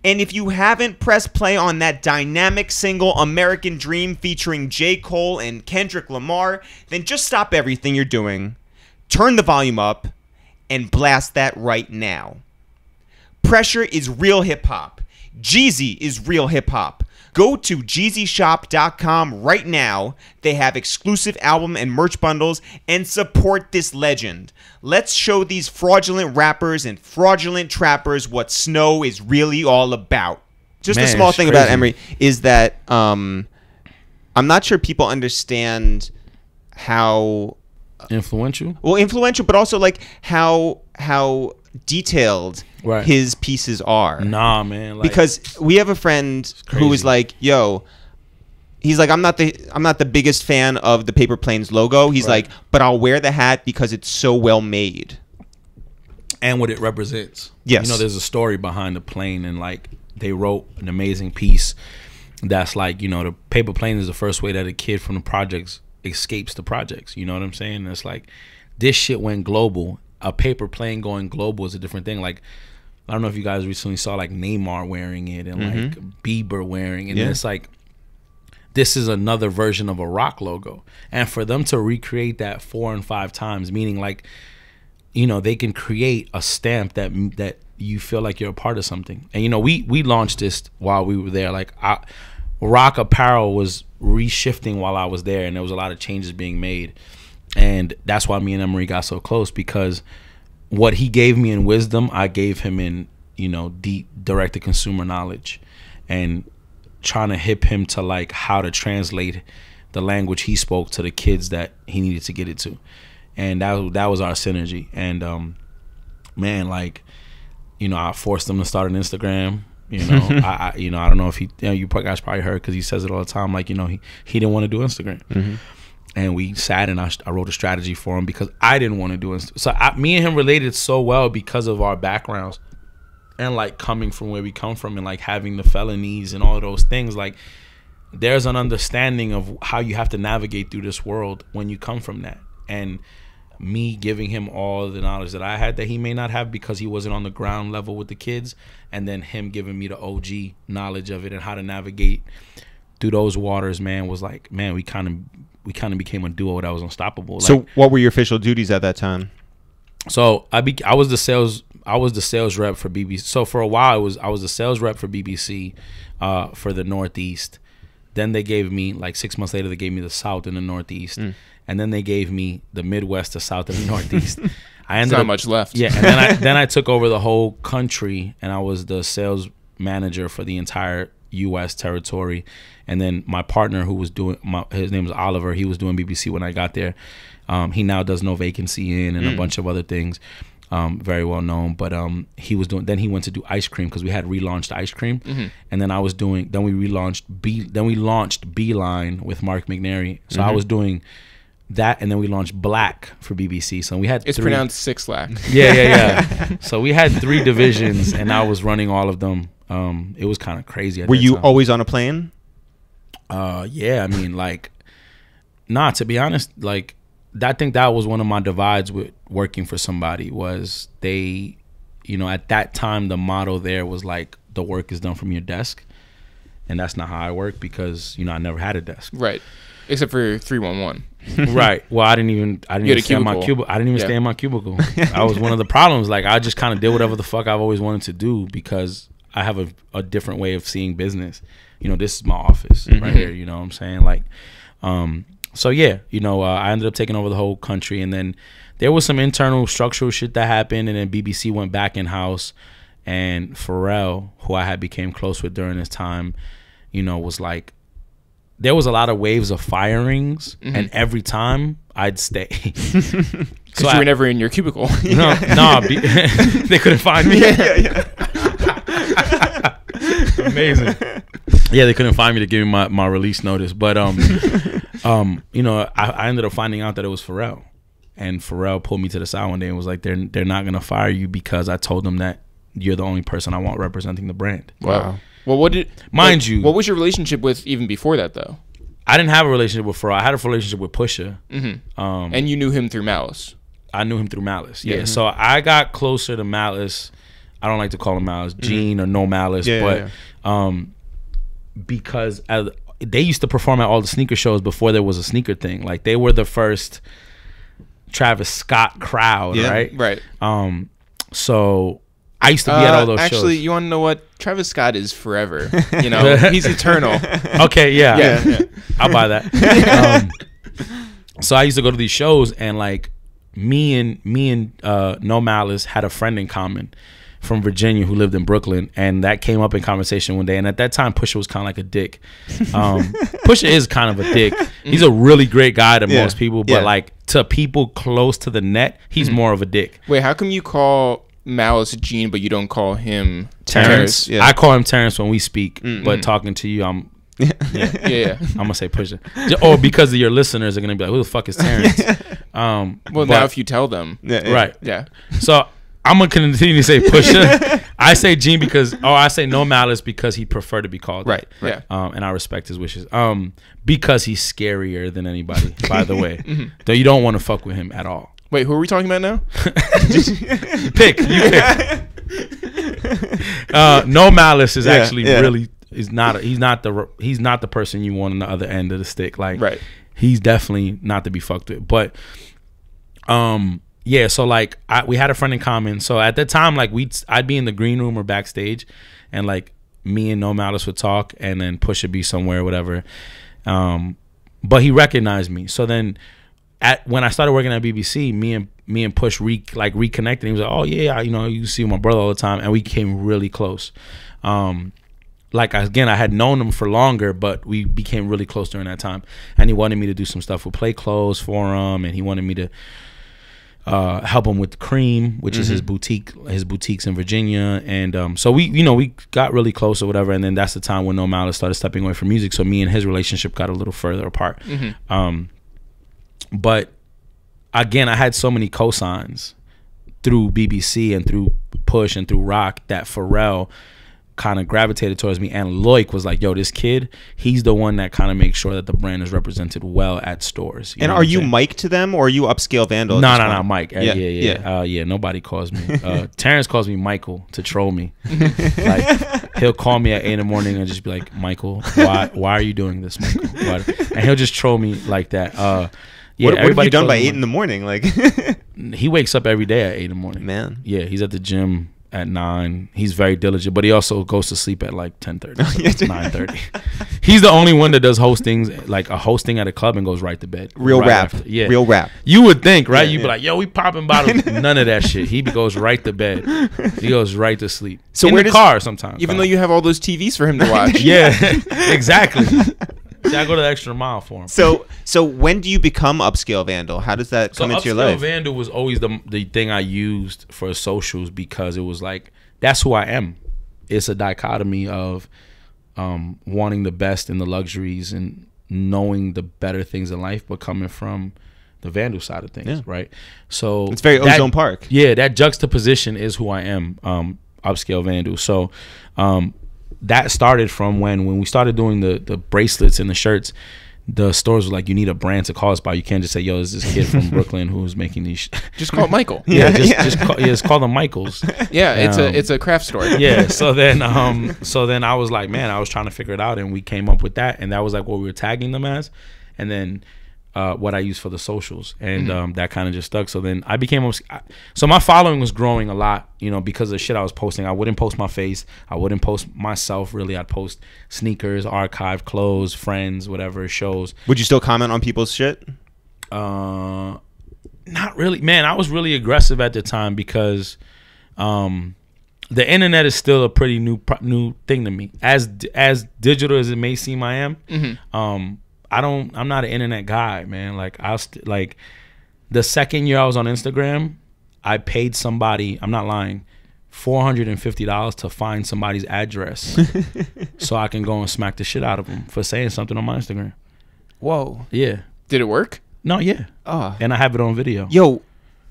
And if you haven't pressed play on that dynamic single American Dream featuring J. Cole and Kendrick Lamar, then just stop everything you're doing, turn the volume up, and blast that right now. Pressure is real hip-hop. Jeezy is real hip-hop. Go to JeezyShop.com right now. They have exclusive album and merch bundles, and support this legend. Let's show these fraudulent rappers and fraudulent trappers what snow is really all about. Just a small thing about Emery is that I'm not sure people understand how influential. Well, influential, but also like how detailed his pieces are. Nah, man. Like, because we have a friend who was like, "Yo," he's like, "I'm not the biggest fan of the Paper Planes logo." He's like, "But I'll wear the hat because it's so well made and what it represents." Yes, you know, there's a story behind the plane, and like they wrote an amazing piece that's like, you know, the paper plane is the first way that a kid from the projects escapes the projects. You know what I'm saying? And it's like this shit went global. A paper plane going global is a different thing. Like, I don't know if you guys recently saw like Neymar wearing it and like Bieber wearing it. And it's like, this is another version of a rock logo. And for them to recreate that 4 and 5 times, meaning like, you know, they can create a stamp that you feel like you're a part of something. And, you know, we launched this while we were there. Like, rock apparel was reshifting while I was there, and there was a lot of changes being made. And that's why me and Emery got so close, because what he gave me in wisdom, I gave him in, you know, deep direct-to-consumer knowledge, and trying to hip him to like how to translate the language he spoke to the kids that he needed to get it to. And that was our synergy. And man, like, you know, I forced him to start an Instagram. You know, I don't know if he, you know, you guys probably heard, because he says it all the time. Like, you know, he didn't want to do Instagram. And we sat and I wrote a strategy for him, because I didn't want to do it. So me and him related so well because of our backgrounds, and like coming from where we come from, and like having the felonies and all of those things. Like, there's an understanding of how you have to navigate through this world when you come from that. And me giving him all the knowledge that I had that he may not have, because he wasn't on the ground level with the kids, and then him giving me the OG knowledge of it and how to navigate through those waters, man, was like, man, we kind of became a duo that was unstoppable. Like, so what were your official duties at that time? So I was the sales rep for BBC. So for a while I was the sales rep for BBC for the Northeast. Then they gave me, like 6 months later, they gave me the South and the Northeast. And then they gave me the Midwest, the South, and the Northeast. I ended not up, much left. Yeah, and then I took over the whole country, and I was the sales manager for the entire U.S. territory. And then my partner, who was doing, his name was Oliver, he was doing BBC when I got there. He now does No Vacancy In and a bunch of other things, very well known. But he was doing. Then he went to do ice cream, because we had relaunched ice cream, and then I was doing. Then we launched Beeline with Mark McNary. So I was doing that, and then we launched Black for BBC. So we had it's pronounced Sixlack. Yeah. So we had 3 divisions, and I was running all of them. It was kind of crazy. Were you always on a plane? Yeah, I mean, like, nah, to be honest, like, I think that was one of my divides with working for somebody, was they you know, at that time the motto there was like the work is done from your desk, and that's not how I work because, you know, I never had a desk. Right. Except for 311. Right. Well, I didn't even stay in my cubicle. I didn't even stay in my cubicle. That was one of the problems. Like, I just kind of did whatever the fuck I've always wanted to do because I have a different way of seeing business. You know, this is my office right here. You know what I'm saying? Like, so yeah, you know, I ended up taking over the whole country, and then there was some internal structural shit that happened, and then BBC went back in house, and Pharrell, who I had became close with during this time, you know, was like, there was a lot of waves of firings, and every time I'd stay. Because you were never in your cubicle. No, they couldn't find me. Amazing. Yeah, they couldn't find me to give me my release notice. But you know, I ended up finding out that it was Pharrell, and Pharrell pulled me to the side one day and was like, "They're not gonna fire you because I told them that you're the only person I want representing the brand." Wow. Well, what was your relationship with even before that though? I didn't have a relationship with Pharrell. I had a relationship with Pusha. And you knew him through Malice. I knew him through Malice. Yeah. So I got closer to Malice. I don't like to call him Malice, Gene or No Malice, because they used to perform at all the sneaker shows before there was a sneaker thing. Like, they were the first Travis Scott crowd, right? Right. So I used to be at all those shows. Actually, you want to know what? Travis Scott is forever. You know, he's eternal. Okay, yeah. I'll buy that. So I used to go to these shows, and like me and No Malice had a friend in common from Virginia who lived in Brooklyn, and that came up in conversation one day. And at that time, Pusha was kind of like a dick. Pusha is kind of a dick. He's a really great guy to most people, but like to people close to the net, he's more of a dick. Wait, how come you call Malice Gene, but you don't call him Terrence? I call him Terrence when we speak, but talking to you, I'm I'm gonna say Pusha. Or because of your listeners are gonna be like, who the fuck is Terrence? Well, now if you tell them, right? Yeah. So I'm gonna continue to say Pusha. I say Gene because, I say No Malice because he preferred to be called that. Right. And I respect his wishes. Because he's scarier than anybody. By the way, though, you don't want to fuck with him at all. Wait, who are we talking about now? Pick. No Malice is actually really he's not the person you want on the other end of the stick. Like, he's definitely not to be fucked with. But yeah, so like we had a friend in common. So at that time, like I'd be in the green room or backstage, and like me and No Malice would talk, and then Push would be somewhere or whatever. But he recognized me. So then when I started working at BBC, me and Push reconnected. He was like, "Oh yeah, you know, you see my brother all the time," and we became really close. Like, again, I had known him for longer, but we became really close during that time. And he wanted me to do some stuff with Play Clothes for him, and he wanted me to help him with Cream, which is his boutiques in Virginia. And so we got really close or whatever. And then that's the time when No Malice started stepping away from music. So me and his relationship got a little further apart. But again, I had so many cosigns through BBC and through Push and through Rock that Pharrell kind of gravitated towards me, and Loic was like, "Yo, this kid, he's the one that kind of makes sure that the brand is represented well at stores." And are you Mike to them, or are you Upscale Vandal? No, Mike. Yeah. Nobody calls me. Terrence calls me Michael to troll me. Like, he'll call me at 8 in the morning and just be like, "Michael, why are you doing this, Michael?" And he'll just troll me like that. What have you done by 8 in the morning? Like, he wakes up every day at 8 in the morning. Man, yeah, he's at the gym at 9. He's very diligent, but he also goes to sleep at like 10:30, 9:30. He's the only one that does hostings, like a hosting at a club, and goes right to bed. Real rap. Yeah, real rap. You would think, right? You'd be like, "Yo, we popping bottles." None of that shit. He goes right to bed. He goes right to sleep. So in the car sometimes, even though you have all those TVs for him to watch. Yeah, exactly. See, I go to the extra mile for him. So when do you become Upscale Vandal? How does that come into your life? Upscale Vandal was always the thing I used for socials, because it was like, that's who I am. It's a dichotomy of wanting the best in the luxuries and knowing the better things in life, but coming from the Vandal side of things, right? So it's very Ozone Park. Yeah, that juxtaposition is who I am, Upscale Vandal. So that started from when we started doing the bracelets and the shirts. the stores were like, you need a brand to call us by. You can't just say, yo, there's this kid from Brooklyn who's making these. Just call it Michael. Just call them Michaels. Yeah, it's a craft store. Yeah. So then I was like, man, I was trying to figure it out, and we came up with that, and that was like what we were tagging them as, and then what I used for the socials, and that kind of just stuck. So then I became so my following was growing a lot, you know, because of the shit I was posting. I wouldn't post my face, I wouldn't post myself really. I'd post sneakers, archive, clothes, friends, whatever, shows. Would you still comment on people's shit? Not really, man. I was really aggressive at the time because the internet is still a pretty new thing to me. As digital as it may seem I am, I'm not an internet guy, man. Like like the second year I was on Instagram, I paid somebody, I'm not lying, $450 to find somebody's address so I can go and smack the shit out of them for saying something on my Instagram. Whoa. Yeah. Did it work? No, yeah. Oh. And I have it on video. Yo,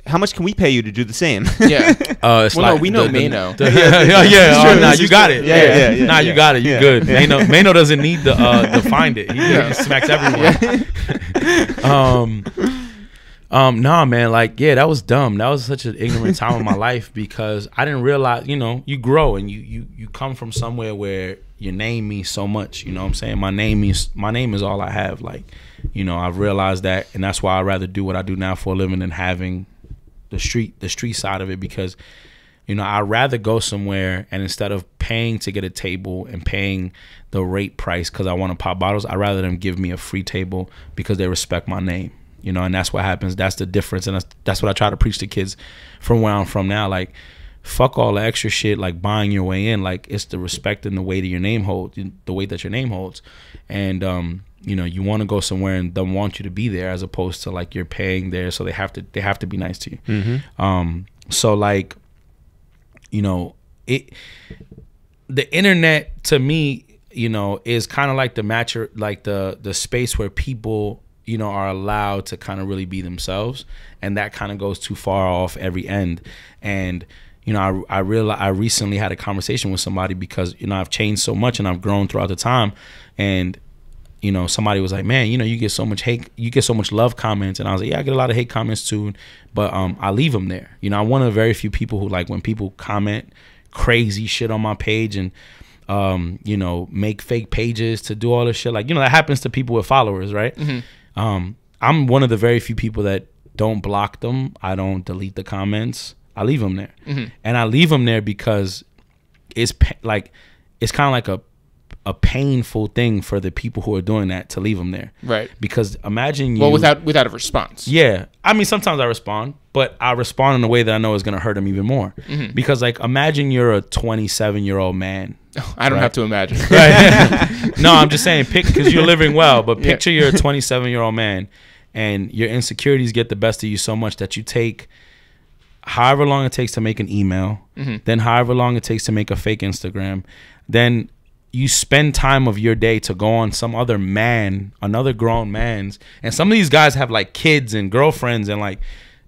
how much can we pay you to do the same? Yeah. It's well, like no, we know Mano. Nah, you got it. Yeah. Nah, you got it. You good. Mano doesn't need to find it. He just smacks everyone. Nah, man. Like, yeah, that was dumb. That was such an ignorant time of my life because I didn't realize. You know, you grow and you come from somewhere where your name means so much. You know what I'm saying? My name is all I have. Like, you know, I've realized that, and that's why I rather do what I do now for a living than having the street side of it, because, you know, I'd rather go somewhere and instead of paying to get a table and paying the rate price because I want to pop bottles, I'd rather them give me a free table because they respect my name, you know, and that's what happens. That's the difference, and that's what I try to preach to kids from where I'm from now. Like, fuck all the extra shit like buying your way in. Like, it's the respect and the weight of your name holds, the weight that your name holds, and you know, you want to go somewhere and they want you to be there as opposed to like you're paying there, so they have to be nice to you. So like, you know, the internet to me, you know, is kind of like the space where people, you know, are allowed to kind of really be themselves, and that kind of goes too far off every end. And you know, I realized I recently had a conversation with somebody because, you know, I've changed so much and I've grown throughout the time, and you know, somebody was like, man, you know, you get so much hate, you get so much love comments. And I was like, yeah, I get a lot of hate comments too, but I leave them there. You know, I'm one of the very few people who, like, when people comment crazy shit on my page and you know, make fake pages to do all this shit, like, you know, that happens to people with followers, right? I'm one of the very few people that don't block them. I don't delete the comments. I leave them there. And I leave them there because it's like, it's kind of like a painful thing for the people who are doing that to leave them there, right? Because imagine you, well, without a response. Yeah, I mean, sometimes I respond, but I respond in a way that I know is going to hurt them even more. Because, like, imagine you're a 27-year-old man. I don't have to imagine. Right? No, I'm just saying, because you're living well, but picture you're a 27-year-old man and your insecurities get the best of you so much that you take however long it takes to make an email, then however long it takes to make a fake Instagram, then you spend time of your day to go on some other man, another grown man's, and some of these guys have like kids and girlfriends and like,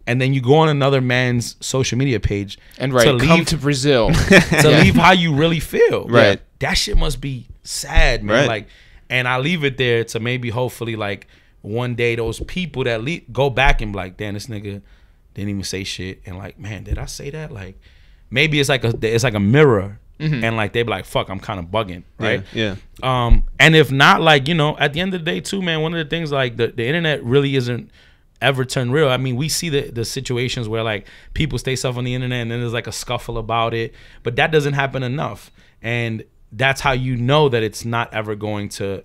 and then you go on another man's social media page and come to Brazil to leave how you really feel. Right. That shit must be sad, man. Right. Like, and I leave it there to maybe hopefully like one day those people that go back and be like, damn, this nigga didn't even say shit, and like, man, did I say that? Like, maybe it's like a mirror. And like they be like, fuck, I'm kind of bugging, right? Yeah. And if not, like, you know, at the end of the day too, man, one of the things, like, the internet really isn't ever turned real. I mean, we see the situations where like people say stuff on the internet and then there's like a scuffle about it, but that doesn't happen enough. And that's how you know that it's not ever going to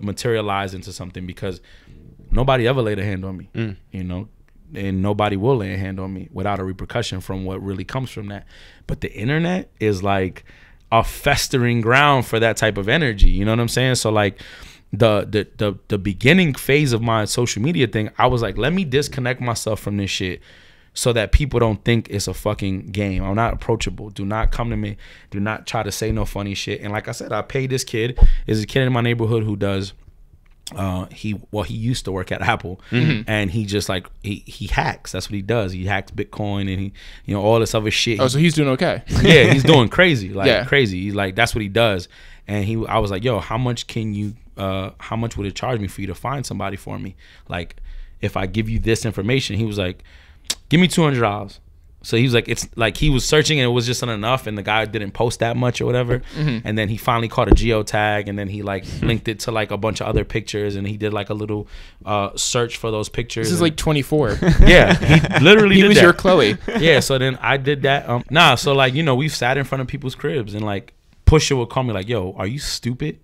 materialize into something, because nobody ever laid a hand on me, you know, and nobody will lay a hand on me without a repercussion from what really comes from that. But the internet is like a festering ground for that type of energy, you know what I'm saying? So like the beginning phase of my social media thing, I was like, let me disconnect myself from this shit so that people don't think it's a fucking game. I'm not approachable. Do not come to me. Do not try to say no funny shit. And like I said, I paid this kid. There's a kid in my neighborhood who does he used to work at Apple, and he just like he hacks. That's what he does. He hacks Bitcoin and he, you know, all this other shit. Oh, so he's doing okay. Yeah, he's doing crazy, like crazy. He's like, that's what he does. And I was like, yo, how much would it charge me for you to find somebody for me? Like, if I give you this information. He was like, give me $200. So he was like, it's like he was searching and it was just not enough, and the guy didn't post that much or whatever. And then he finally caught a geotag, and then he like linked it to like a bunch of other pictures, and he did like a little search for those pictures. This is like 24. Yeah, he literally He did was that. your Chloe. Yeah, so then I did that. So like, you know, we've sat in front of people's cribs, and like Pusha would call me like, yo, are you stupid?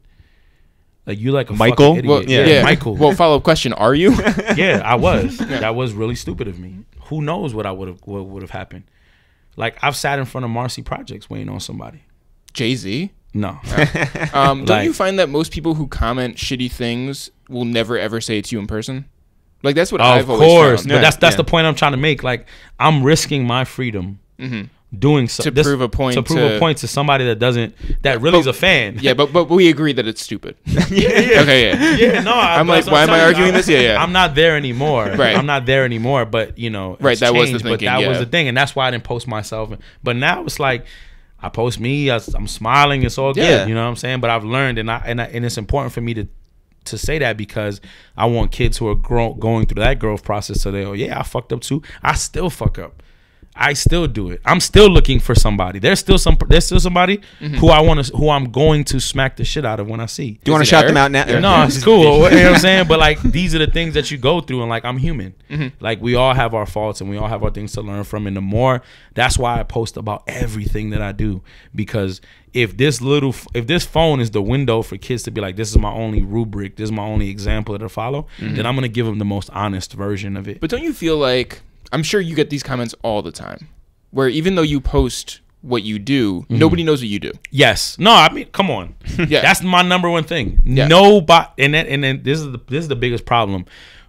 Like, you like a Michael? fucking idiot. Well, yeah. Michael. Well, follow-up question, are you? Yeah, I was. That was really stupid of me. Who knows what would have happened? Like, I've sat in front of Marcy Projects waiting on somebody. Jay-Z? No. Don't Like- you find that most people who comment shitty things will never ever say it to you in person? Like, that's what I've Of always course, found. but that's the point I'm trying to make. Like, I'm risking my freedom doing To prove a point to somebody that really is a fan. Yeah, but we agree that it's stupid. yeah. Okay, yeah. Yeah, no. I'm that's like, what why am I telling you. arguing this? Yeah. I'm not there anymore. Right. I'm not there anymore. But you know, Right, it's that was the changed, thinking, But that was yeah. the thing, and that's why I didn't post myself. But now it's like, I post me. I'm smiling. It's all Yeah. good. You know what I'm saying? But I've learned, and it's important for me to say that, because I want kids who are going through that growth process to go, yeah, I fucked up too. I still fuck up. I still do it. I'm still looking for somebody. There's still somebody who I'm going to smack the shit out of when I see. Do you want to shout them out now? No, it's cool. You know what I'm saying? But like, these are the things that you go through, and like, I'm human. Like, we all have our faults, and we all have our things to learn from. And that's why I post about everything that I do, because if this phone is the window for kids to be like, this is my only rubric, this is my only example to follow, then I'm gonna give them the most honest version of it. But don't you feel like, I'm sure you get these comments all the time, where even though you post what you do, nobody knows what you do. Yes. No, I mean, come on. Yeah. That's my number one thing. Yeah. Nobody, and then this is the biggest problem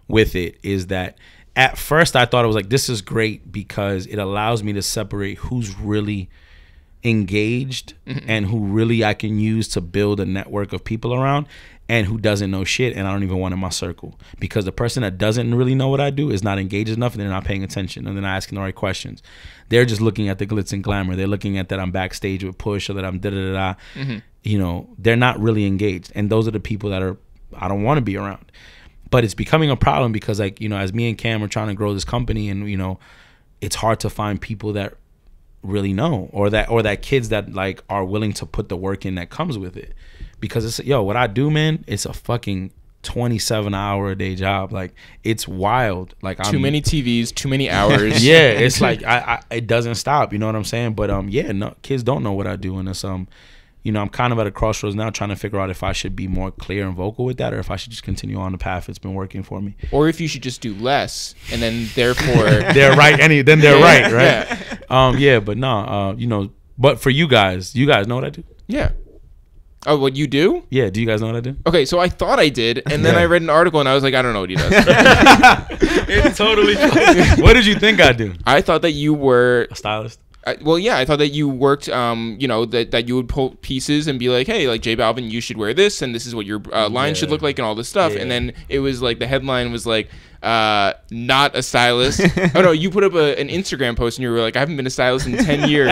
with it, is that at first I thought it was like, this is great because it allows me to separate who's really engaged and who really I can use to build a network of people around, and who doesn't know shit and I don't even want in my circle. Because the person that doesn't really know what I do is not engaged enough, and they're not paying attention, and they're not asking the right questions. They're just looking at the glitz and glamour. They're looking at that I'm backstage with Push, or that I'm da-da-da-da. You know, they're not really engaged. And those are the people that I don't want to be around. But it's becoming a problem because, like, you know, as me and Cam are trying to grow this company, and, you know, it's hard to find people that really know, or that kids that like are willing to put the work in that comes with it. Because it's, what I do, man, it's a fucking 27-hour a day job. Like, it's wild. Like, Too many TVs, too many hours. Yeah, it's like it doesn't stop. You know what I'm saying? But no, kids don't know what I do, and it's you know, I'm kind of at a crossroads now, trying to figure out if I should be more clear and vocal with that, or if I should just continue on the path it's been working for me. Or if you should just do less, and then therefore they're right. Then they're right. Yeah. But no, you know. But for you guys know what I do? Yeah. Oh, what you do? Yeah. Do you guys know what I do? Okay, so I thought I did, and then I read an article, and I was like, I don't know what he does. It's totally. What did you think I do? I thought that you were A stylist. I thought that you worked, you know, that you would pull pieces and be like, hey, like, J Balvin, you should wear this, and this is what your line should look like, and all this stuff. Yeah. And then it was like, the headline was like, not a stylist. Oh no, you put up an Instagram post, and you were like, I haven't been a stylist in 10 years.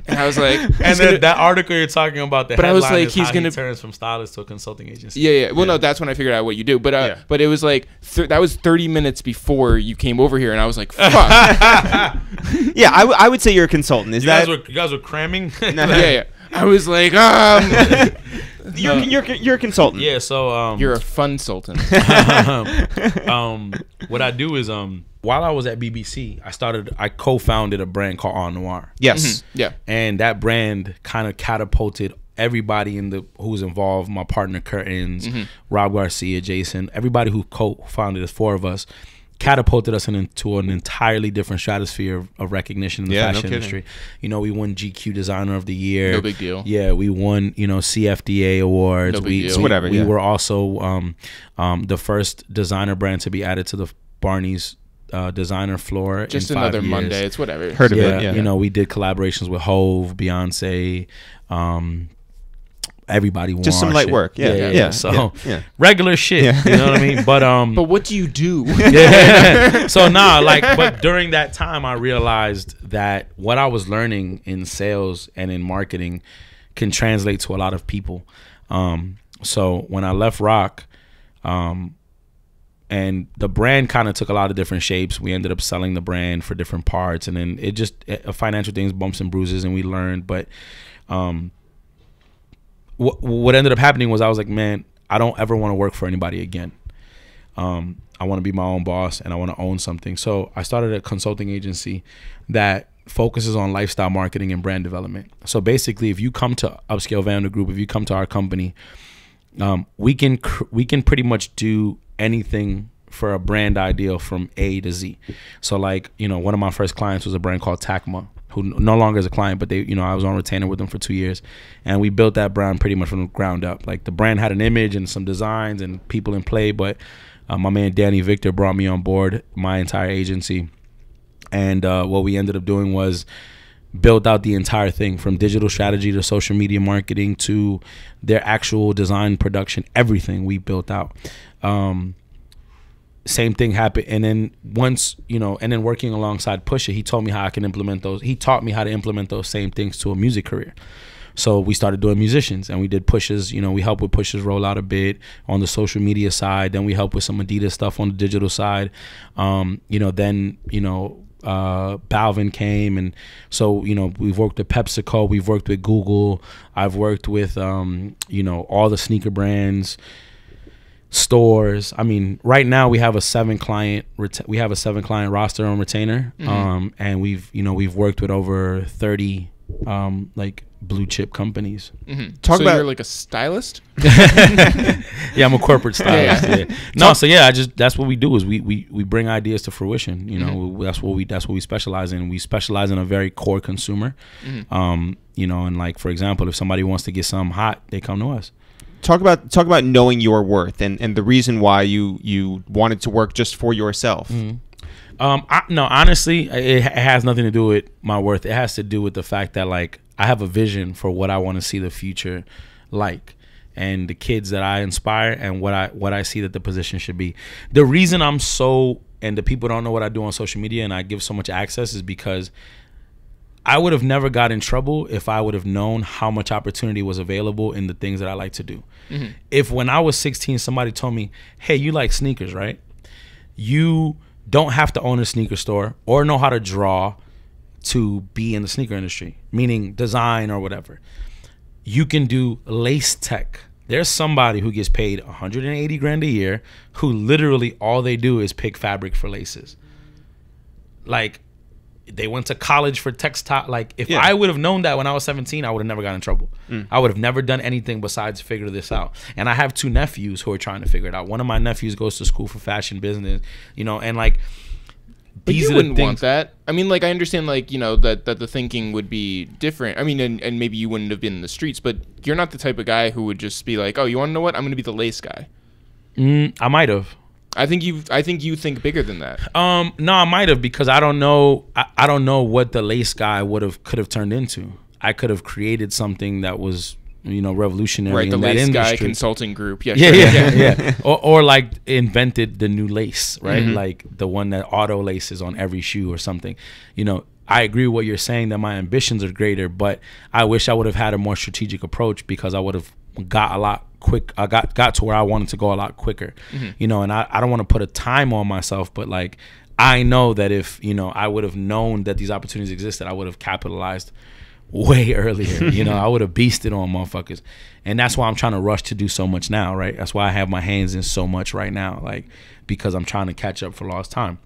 And I was like, And then that article you're talking about, But I was like, is he's how gonna- he turns from stylist to a consulting agency. yeah. Well, no, that's when I figured out what you do. But but it was like that was 30 minutes before you came over here, and I was like, fuck. Yeah, I would say you're a consultant. Is You that guys were cramming? Yeah. I was like, you're a consultant? Yeah. So you're a fun sultan. what I do is while I was at BBC, I co-founded a brand called On Noir. Yes. Yeah. And that brand kind of catapulted everybody who's involved. My partner Curtains, Rob Garcia, Jason, everybody who co-founded us, 4 of us, catapulted us into an entirely different stratosphere of recognition in the fashion industry. You know, we won GQ Designer of the Year. No big deal. Yeah, we won, you know, CFDA awards. No big deal. Whatever, We yeah. were also the first designer brand to be added to the Barney's designer floor. Just in 5 another years. Monday. It's whatever. Heard of it? Yeah. You know, we did collaborations with Hove, Beyonce, everybody won. Just some our light shit. work. Yeah. So Yeah. regular shit. You know what I mean? But But what do you do? yeah. So but during that time I realized that what I was learning in sales and in marketing can translate to a lot of people. So when I left rock, and the brand kind of took a lot of different shapes. We ended up selling the brand for different parts, and then it just financial things, bumps and bruises, and we learned. But what ended up happening was I was like, man, I don't ever want to work for anybody again. I want to be my own boss, and I want to own something. So I started a consulting agency that focuses on lifestyle marketing and brand development. So basically, if you come to Upscale Vandal Group, if you come to our company, we can pretty much do anything for a brand ideal from A to Z. So like, one of my first clients was a brand called Tacma, who no longer is a client, but they, I was on retainer with them for 2 years, and we built that brand pretty much from the ground up. Like the brand had an image and some designs and people in play, but my man Danny Victor brought me on board, my entire agency, and what we ended up doing was built out the entire thing from digital strategy to social media marketing to their actual design production. Everything we built out. Same thing happened, and then once and then working alongside Pusha, he taught me how to implement those same things to a music career. So we started doing musicians, and we did Pusha's, we helped with Pusha's rollout a bit on the social media side. Then we helped with some Adidas stuff on the digital side. Balvin came, and so we've worked with PepsiCo, we've worked with Google, I've worked with all the sneaker brands, stores. I mean, right now we have a 7 client roster on retainer. And we've worked with over 30 like blue chip companies. Talk about, you're like a stylist. Yeah, I'm a corporate stylist. Yeah. No, so yeah, that's what we do is we bring ideas to fruition. That's what we specialize in. We specialize in a very core consumer. And like, for example, if somebody wants to get something hot, they come to us. Talk about knowing your worth and the reason why you wanted to work just for yourself. No, honestly, it has nothing to do with my worth. It has to do with the fact that like I have a vision for what I want to see the future like, and the kids that I inspire, and what I see that the position should be. The reason I'm so, and the people don't know what I do on social media and I give so much access, is because I would have never got in trouble if I would have known how much opportunity was available in the things that I like to do. If when I was 16 somebody told me, hey, you like sneakers, right? You don't have to own a sneaker store or know how to draw to be in the sneaker industry, meaning design or whatever. You can do lace tech. There's somebody who gets paid 180 grand a year who literally all they do is pick fabric for laces. Like, they went to college for textile. Like, if I would have known that when I was 17, I would have never got in trouble. I would have never done anything besides figure this out. And I have 2 nephews who are trying to figure it out. One of my nephews goes to school for fashion business, and like, but these you wouldn't want that. I mean, like, I understand, like, that the thinking would be different. I mean, and maybe you wouldn't have been in the streets, but you're not the type of guy who would just be like, oh, you want to know what? I'm going to be the lace guy. I might have. I think you think bigger than that. No, I might have, because I don't know. I don't know what the lace guy could have turned into. I could have created something that was, revolutionary. Right, the in lace that industry. guy consulting group. Yeah. Or like invented the new lace, right? Like the one that auto laces on every shoe or something. I agree with what you're saying, that my ambitions are greater, but I wish I would have had a more strategic approach, because I would have got a lot quick. I got to where I wanted to go a lot quicker, and I don't want to put a time on myself, but like, I know that if, I would have known that these opportunities existed, I would have capitalized way earlier. I would have beasted on motherfuckers. And that's why I'm trying to rush to do so much now, right? That's why I have my hands in so much right now, like, because I'm trying to catch up for lost time.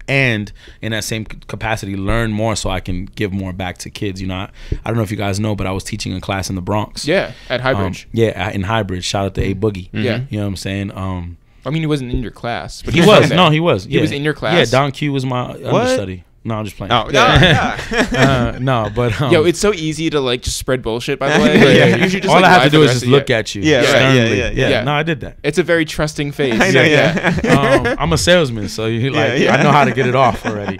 And in that same capacity, learn more so I can give more back to kids. I don't know if you guys know, but I was teaching a class in the Bronx. Yeah, at Highbridge. In Highbridge. Shout out to A Boogie. Yeah. You know what I'm saying? I mean, he wasn't in your class, but he was. No, he was. He was in your class. Yeah, Don Q was my understudy. No, I'm just playing. Oh, yeah. No, but yo, it's so easy to like just spread bullshit. By the way, you should just, all like, I have to do is just look at you. Yeah. No, I did that. It's a very trusting face. I know. I'm a salesman, so I know how to get it off already.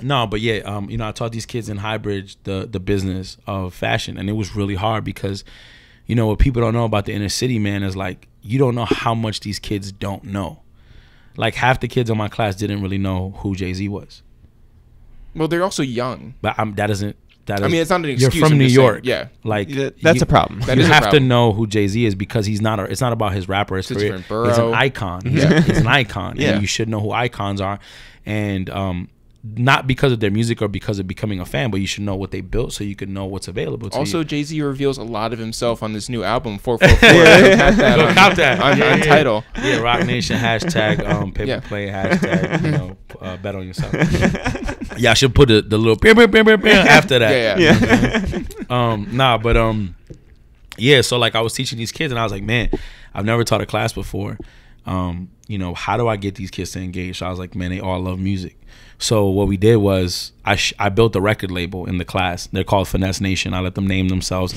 No, but I taught these kids in Highbridge the business of fashion, and it was really hard because, what people don't know about the inner city, man, is like, you don't know how much these kids don't know. Like, half the kids in my class didn't really know who Jay-Z was. Well, they're also young. But that doesn't that is, I mean, it's not an excuse. you're from I'm New just York. saying, yeah. Like That's a problem. That you is a have to problem. know who Jay-Z is because it's not about his rapper, his It's a career. different borough. He's an icon. Yeah. He's an icon. Yeah. And you should know who icons are. And not because of their music or because of becoming a fan, but you should know what they built so you can know what's available to Also, you. Jay-Z reveals a lot of himself on this new album, 444. Count that. on Yeah. title. Yeah, Rock Nation, hashtag paper Yeah. play, hashtag, bet on yourself. Yeah, I should put the little after that. Yeah. Yeah, so like I was teaching these kids and I was like, man, I've never taught a class before. How do I get these kids to engage? So I was like, man, they all love music. So what we did was I built a record label in the class. They're called Finesse Nation. I let them name themselves.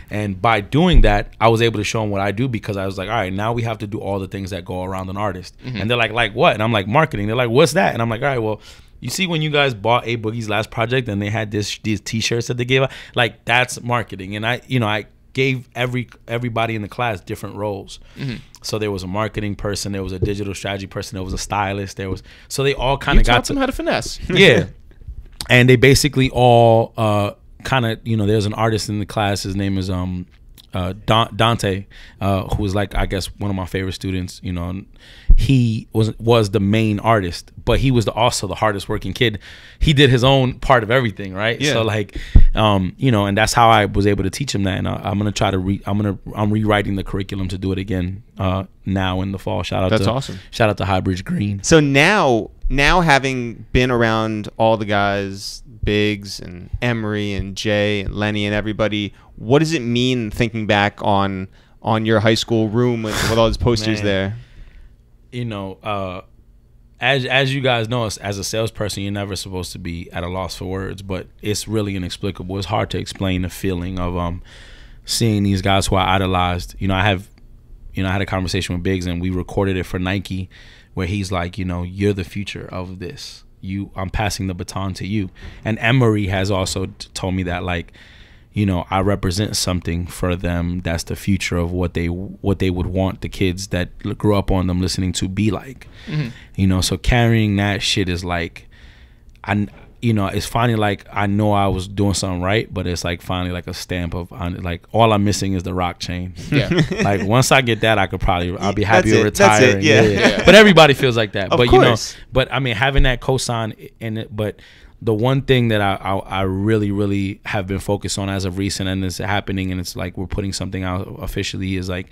And by doing that, I was able to show them what I do because I was like, all right, now we have to do all the things that go around an artist. And they're like what? And I'm like, marketing. They're like, what's that? And I'm like, all right, well, you see when you guys bought A Boogie's last project and they had these T-shirts that they gave out, like that's marketing. And I gave everybody in the class different roles. So there was a marketing person, there was a digital strategy person, there was a stylist, so they all kind of got them how to finesse. Yeah. And they basically all kind of, there's an artist in the class, his name is Dante, who was like, I guess, one of my favorite students. He was the main artist, but he was also the hardest working kid. He did his own part of everything, right? Yeah. So like, and that's how I was able to teach him that. And I'm gonna try to I'm rewriting the curriculum to do it again now in the fall. That's awesome. Shout out to Highbridge Green. So now having been around all the guys, Biggs and Emery and Jay and Lenny and everybody, what does it mean thinking back on your high school room with all those posters there? As you guys know, as a salesperson, you're never supposed to be at a loss for words, but it's really inexplicable. It's hard to explain the feeling of seeing these guys who I idolized. I had a conversation with Biggs and we recorded it for Nike where he's like, you're the future of this. I'm passing the baton to you. And Emery has also told me that, like, I represent something for them that's the future of what they would want the kids that grew up on them listening to be like. So carrying that shit is like, it's finally like I know I was doing something right, but it's like finally like a stamp of like all I'm missing is the rock chain. Yeah. Like once I get that, I'll be happy to retire. That's it. Yeah. But everybody feels like that. Of but course. But I mean having that cosign in it, but the one thing that I really, really have been focused on as of recent, and it's happening, and it's like we're putting something out officially, is like,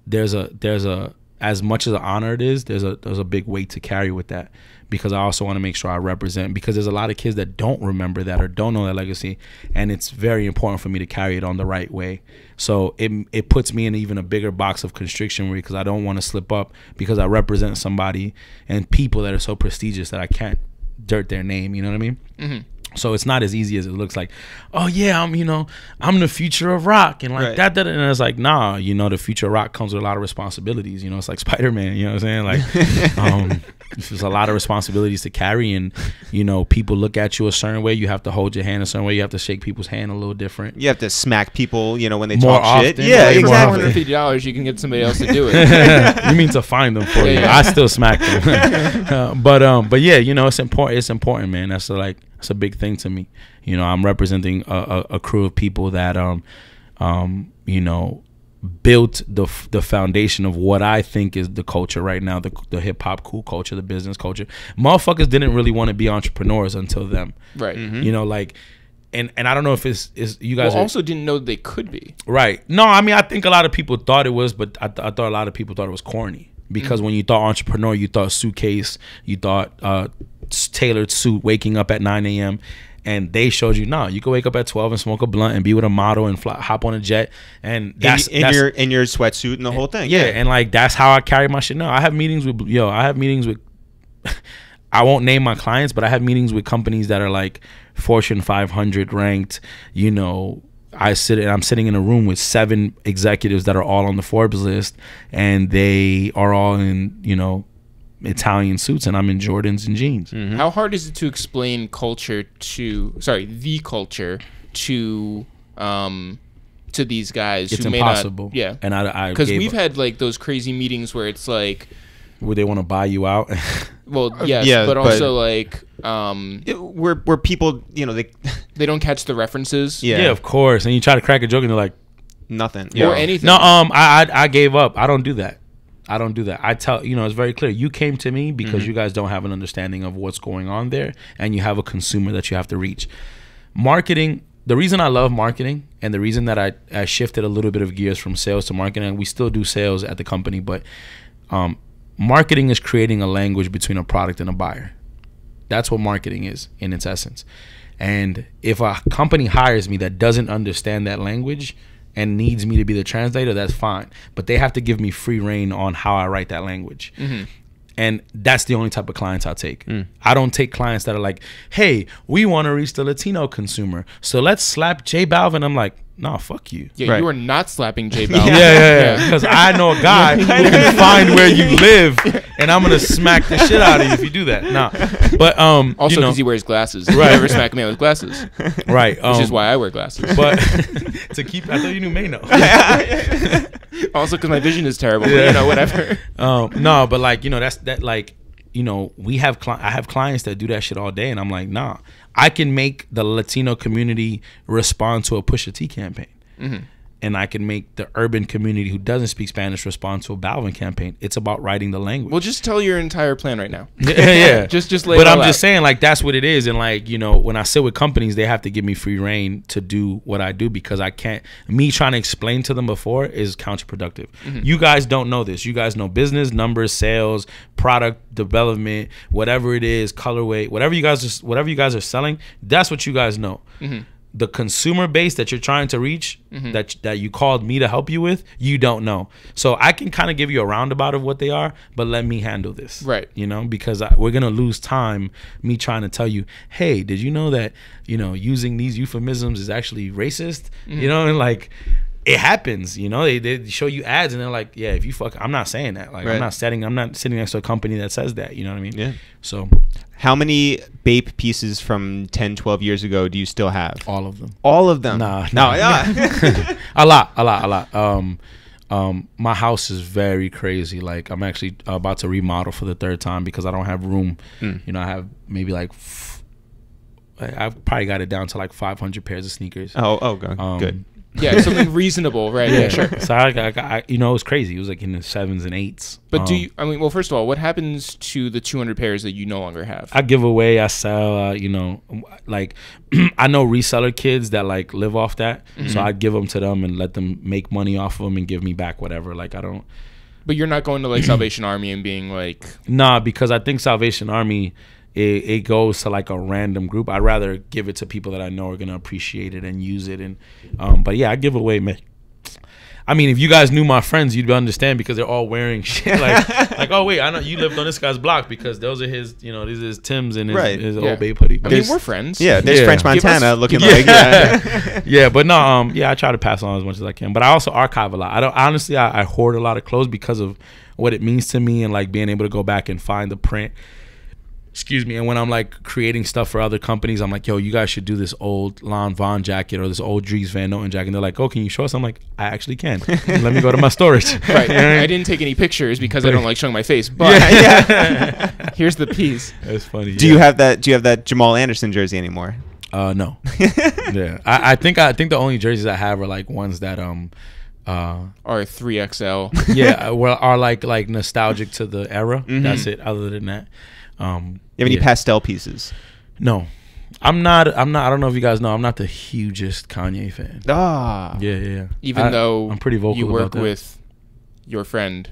there's a as much as an honor it is, there's a big weight to carry with that, because I also want to make sure I represent, because there's a lot of kids that don't remember that or don't know that legacy, and it's very important for me to carry it on the right way. So it puts me in even a bigger box of constriction because I don't want to slip up, because I represent somebody and people that are so prestigious that I can't dirt their name, you know what I mean? So it's not as easy as it looks like, oh yeah, I'm the future of rock and like that, and it's like, nah, the future of rock comes with a lot of responsibilities. It's like Spider-Man, you know what I'm saying? Like there's a lot of responsibilities to carry, and people look at you a certain way, you have to hold your hand a certain way, you have to shake people's hand a little different. You have to smack people, when they More talk shit. often, Yeah, way more exactly. often. $150, you can get somebody else to do it. You mean to find them for you? Yeah. I still smack them. But yeah, it's important. It's important, man. That's a big thing to me. I'm representing a crew of people that built the foundation of what I think is the culture right now, the hip hop cool culture, the business culture. Motherfuckers didn't really want to be entrepreneurs until them. Right. Like, and I don't know if it's you guys also didn't know they could be. Right. No, I mean I think a lot of people thought it was, but I thought a lot of people thought it was corny, because when you thought entrepreneur, you thought suitcase, you thought tailored suit, waking up at 9 a.m. And they showed you, no, you can wake up at 12 and smoke a blunt and be with a model and hop on a jet, and that's in your sweatsuit and the whole thing. Yeah, and like that's how I carry my shit now. I have meetings with I won't name my clients, but I have meetings with companies that are like Fortune 500 ranked. I'm sitting in a room with 7 executives that are all on the Forbes list, and they are all in Italian suits, and I'm in Jordans and jeans. How hard is it to explain the culture to these guys? It's who impossible. May not, yeah, and I because we've had like those crazy meetings where it's like, would they want to buy you out? Well, yes, yeah, but also like where people, you know, they don't catch the references. Yeah, of course. And you try to crack a joke and they're like, nothing. Or anything. No, I gave up. I don't do that. I tell, you know, it's very clear. You came to me because you guys don't have an understanding of what's going on there, and you have a consumer that you have to reach. Marketing, the reason I love marketing and the reason that I shifted a little bit of gears from sales to marketing, and we still do sales at the company, but marketing is creating a language between a product and a buyer. That's what marketing is in its essence. And if a company hires me that doesn't understand that language and needs me to be the translator, that's fine. But they have to give me free reign on how I write that language. And that's the only type of clients I take. I don't take clients that are like, hey, we want to reach the Latino consumer, so let's slap J Balvin. I'm like, no, fuck you. Yeah, you are not slapping J Balvin. Yeah. Because I know a guy who can find where you live, and I'm gonna smack the shit out of you if you do that. Nah, but also you know, because he wears glasses. Right. You never smack a man with glasses. Right. Which is why I wear glasses. But to keep, I thought you knew Mano. Also because my vision is terrible. But, you know, whatever. No, but like, you know, that like, you know, I have clients that do that shit all day, and I'm like, nah, I can make the Latino community respond to a Pusha T campaign. And I can make the urban community who doesn't speak Spanish respond to a Balvin campaign. It's about writing the language. Well, just tell your entire plan right now. Yeah. just lay But it all I'm out. just saying, like, that's what it is. And like, you know, when I sit with companies, they have to give me free reign to do what I do, because I can't, me trying to explain to them before is counterproductive. You guys don't know this. You guys know business, numbers, sales, product development, whatever it is, colorway, whatever you guys are selling, that's what you guys know. The consumer base that you're trying to reach, that you called me to help you with, you don't know. So I can kind of give you a roundabout of what they are, but let me handle this. Right. You know, because we're going to lose time me trying to tell you, hey, did you know that, you know, using these euphemisms is actually racist? You know, and like, it happens, you know, they show you ads and they're like, yeah, if you fuck, I'm not saying that. Like, I'm not sitting next to a company that says that, you know what I mean? Yeah. So how many Bape pieces from 10, 12 years ago do you still have? all of them. All of them? Nah. Yeah. A lot. My house is very crazy. Like, I'm actually about to remodel for the 3rd time because I don't have room. You know, I have maybe like I've probably got it down to like 500 pairs of sneakers. Good. Yeah, something reasonable, right? Yeah, sure. So I you know, it was crazy. It was like in the 7s and 8s. But well, first of all, what happens to the 200 pairs that you no longer have? I give away, I sell, you know, like I know reseller kids that like live off that. So I give them to them and let them make money off of them and give me back whatever. Like, I don't. But you're not going to like Salvation Army and being like. Nah, because I think Salvation Army, it goes to like a random group. I'd rather give it to people that I know are gonna appreciate it and use it. And but yeah, I give away, man. I mean, if you guys knew my friends, you'd understand, because they're all wearing shit like oh wait, I know you lived on this guy's block because those are his, you know, these are his Tim's and his old Bape hoodie. I mean, we're friends. Yeah, there's French Montana looking like yeah, but no, yeah, I try to pass on as much as I can, but I also archive a lot. I don't honestly, I hoard a lot of clothes because of what it means to me, and like being able to go back and find the print. Excuse me. And when I'm like creating stuff for other companies, I'm like, yo, you guys should do this old Lon Von jacket or this old Dries Van Noten jacket. And they're like, oh, can you show us? I'm like, I actually can. Let me go to my storage. Right. I didn't take any pictures because I don't like showing my face. But here's the piece. That's funny. Do you have that Jamal Anderson jersey anymore? No. Yeah. I think the only jerseys I have are like ones that are 3XL. Yeah. Well, are like nostalgic to the era. That's it. Other than that. You have any pastel pieces? No, I'm not. I don't know if you guys know, I'm not the hugest Kanye fan. Yeah. Even though I'm pretty vocal you work about that. with your friend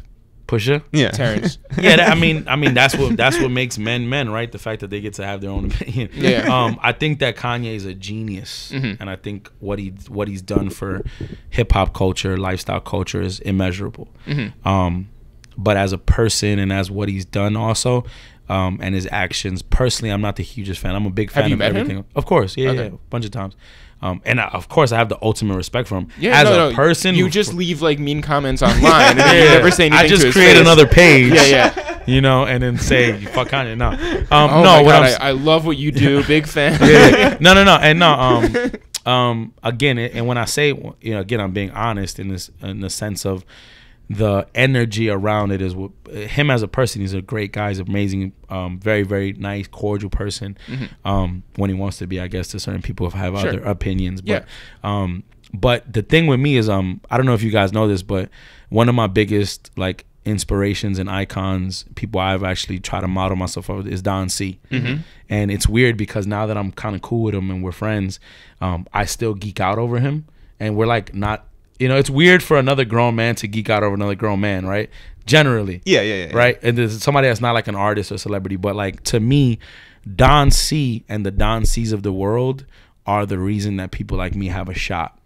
Pusha. Yeah, Terrence. Yeah, I mean that's what makes men, right? The fact that they get to have their own opinion. Yeah. I think that Kanye is a genius, and I think what he's done for hip hop culture, lifestyle culture is immeasurable. But as a person and as what he's done also. And his actions. Personally, I'm not the hugest fan. I'm a big fan have you of met everything. Him? Of course, yeah, a bunch of times. And of course, I have the ultimate respect for him. Yeah, as a person, you just leave like mean comments online, and then you never say anything. I just to his create face. another page. Yeah. You know, and then say fuck Kanye. No, oh no. My What God, I love what you do. Big fan. No, and no. Again, and when I say, you know, again, I'm being honest in the sense of the energy around it is what him as a person. He's a great guy. He's amazing, very, very nice, cordial person. When he wants to be, I guess, to certain people have other opinions. But but the thing with me is I don't know if you guys know this, but one of my biggest like inspirations and icons, people I've actually tried to model myself over, is Don C. And it's weird because now that I'm kind of cool with him and we're friends, I still geek out over him, and we're like not. You know, it's weird for another grown man to geek out over another grown man, right? Generally. Yeah. Right? And there's somebody that's not like an artist or celebrity, but like to me, Don C and the Don C's of the world are the reason that people like me have a shot,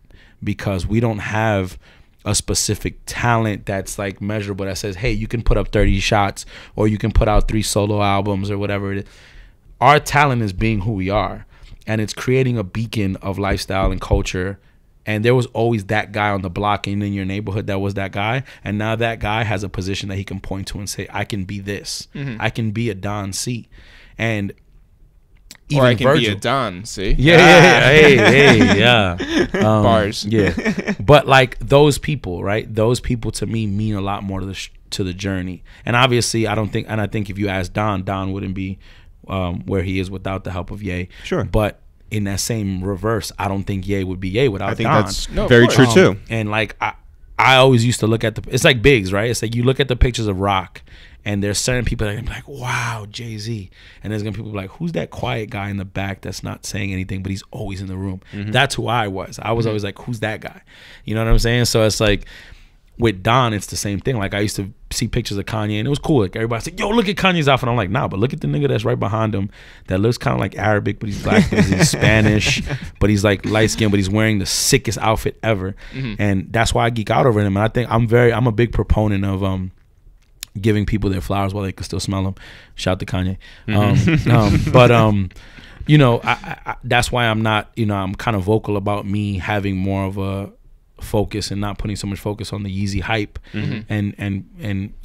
because we don't have a specific talent that's like measurable that says, hey, you can put up 30 shots or you can put out 3 solo albums or whatever it is. Our talent is being who we are, and it's creating a beacon of lifestyle and culture. And there was always that guy on the block and in your neighborhood that was that guy. And now that guy has a position that he can point to and say, I can be this. I can be a Don C. And even or I can Virgil, be a Don C. Yeah. Bars. Yeah. But like those people, right? Those people to me mean a lot more to the journey. And obviously I think if you ask Don wouldn't be where he is without the help of Ye. Sure. But in that same reverse, I don't think Ye would be Ye without Don. I think that's very true too. And like I always used to look at it's like Biggs, right? It's like you look at the pictures of Rock, and there's certain people that are gonna be like, wow, Jay-Z. And there's gonna be people like, who's that quiet guy in the back that's not saying anything, but he's always in the room? That's who I was. I was always like, who's that guy? You know what I'm saying? So it's like with Don, it's the same thing. Like I used to see pictures of Kanye, and it was cool. Like everybody's like, yo, look at Kanye's outfit. I'm like, nah, but look at the nigga that's right behind him that looks kind of like Arabic, but he's black, but he's Spanish, but he's like light skinned, but he's wearing the sickest outfit ever. And that's why I geek out over him. And I think I'm a big proponent of giving people their flowers while they can still smell them. Shout to Kanye. But you know, I that's why I'm not, you know, I'm kind of vocal about me having more of a focus and not putting so much focus on the Yeezy hype, and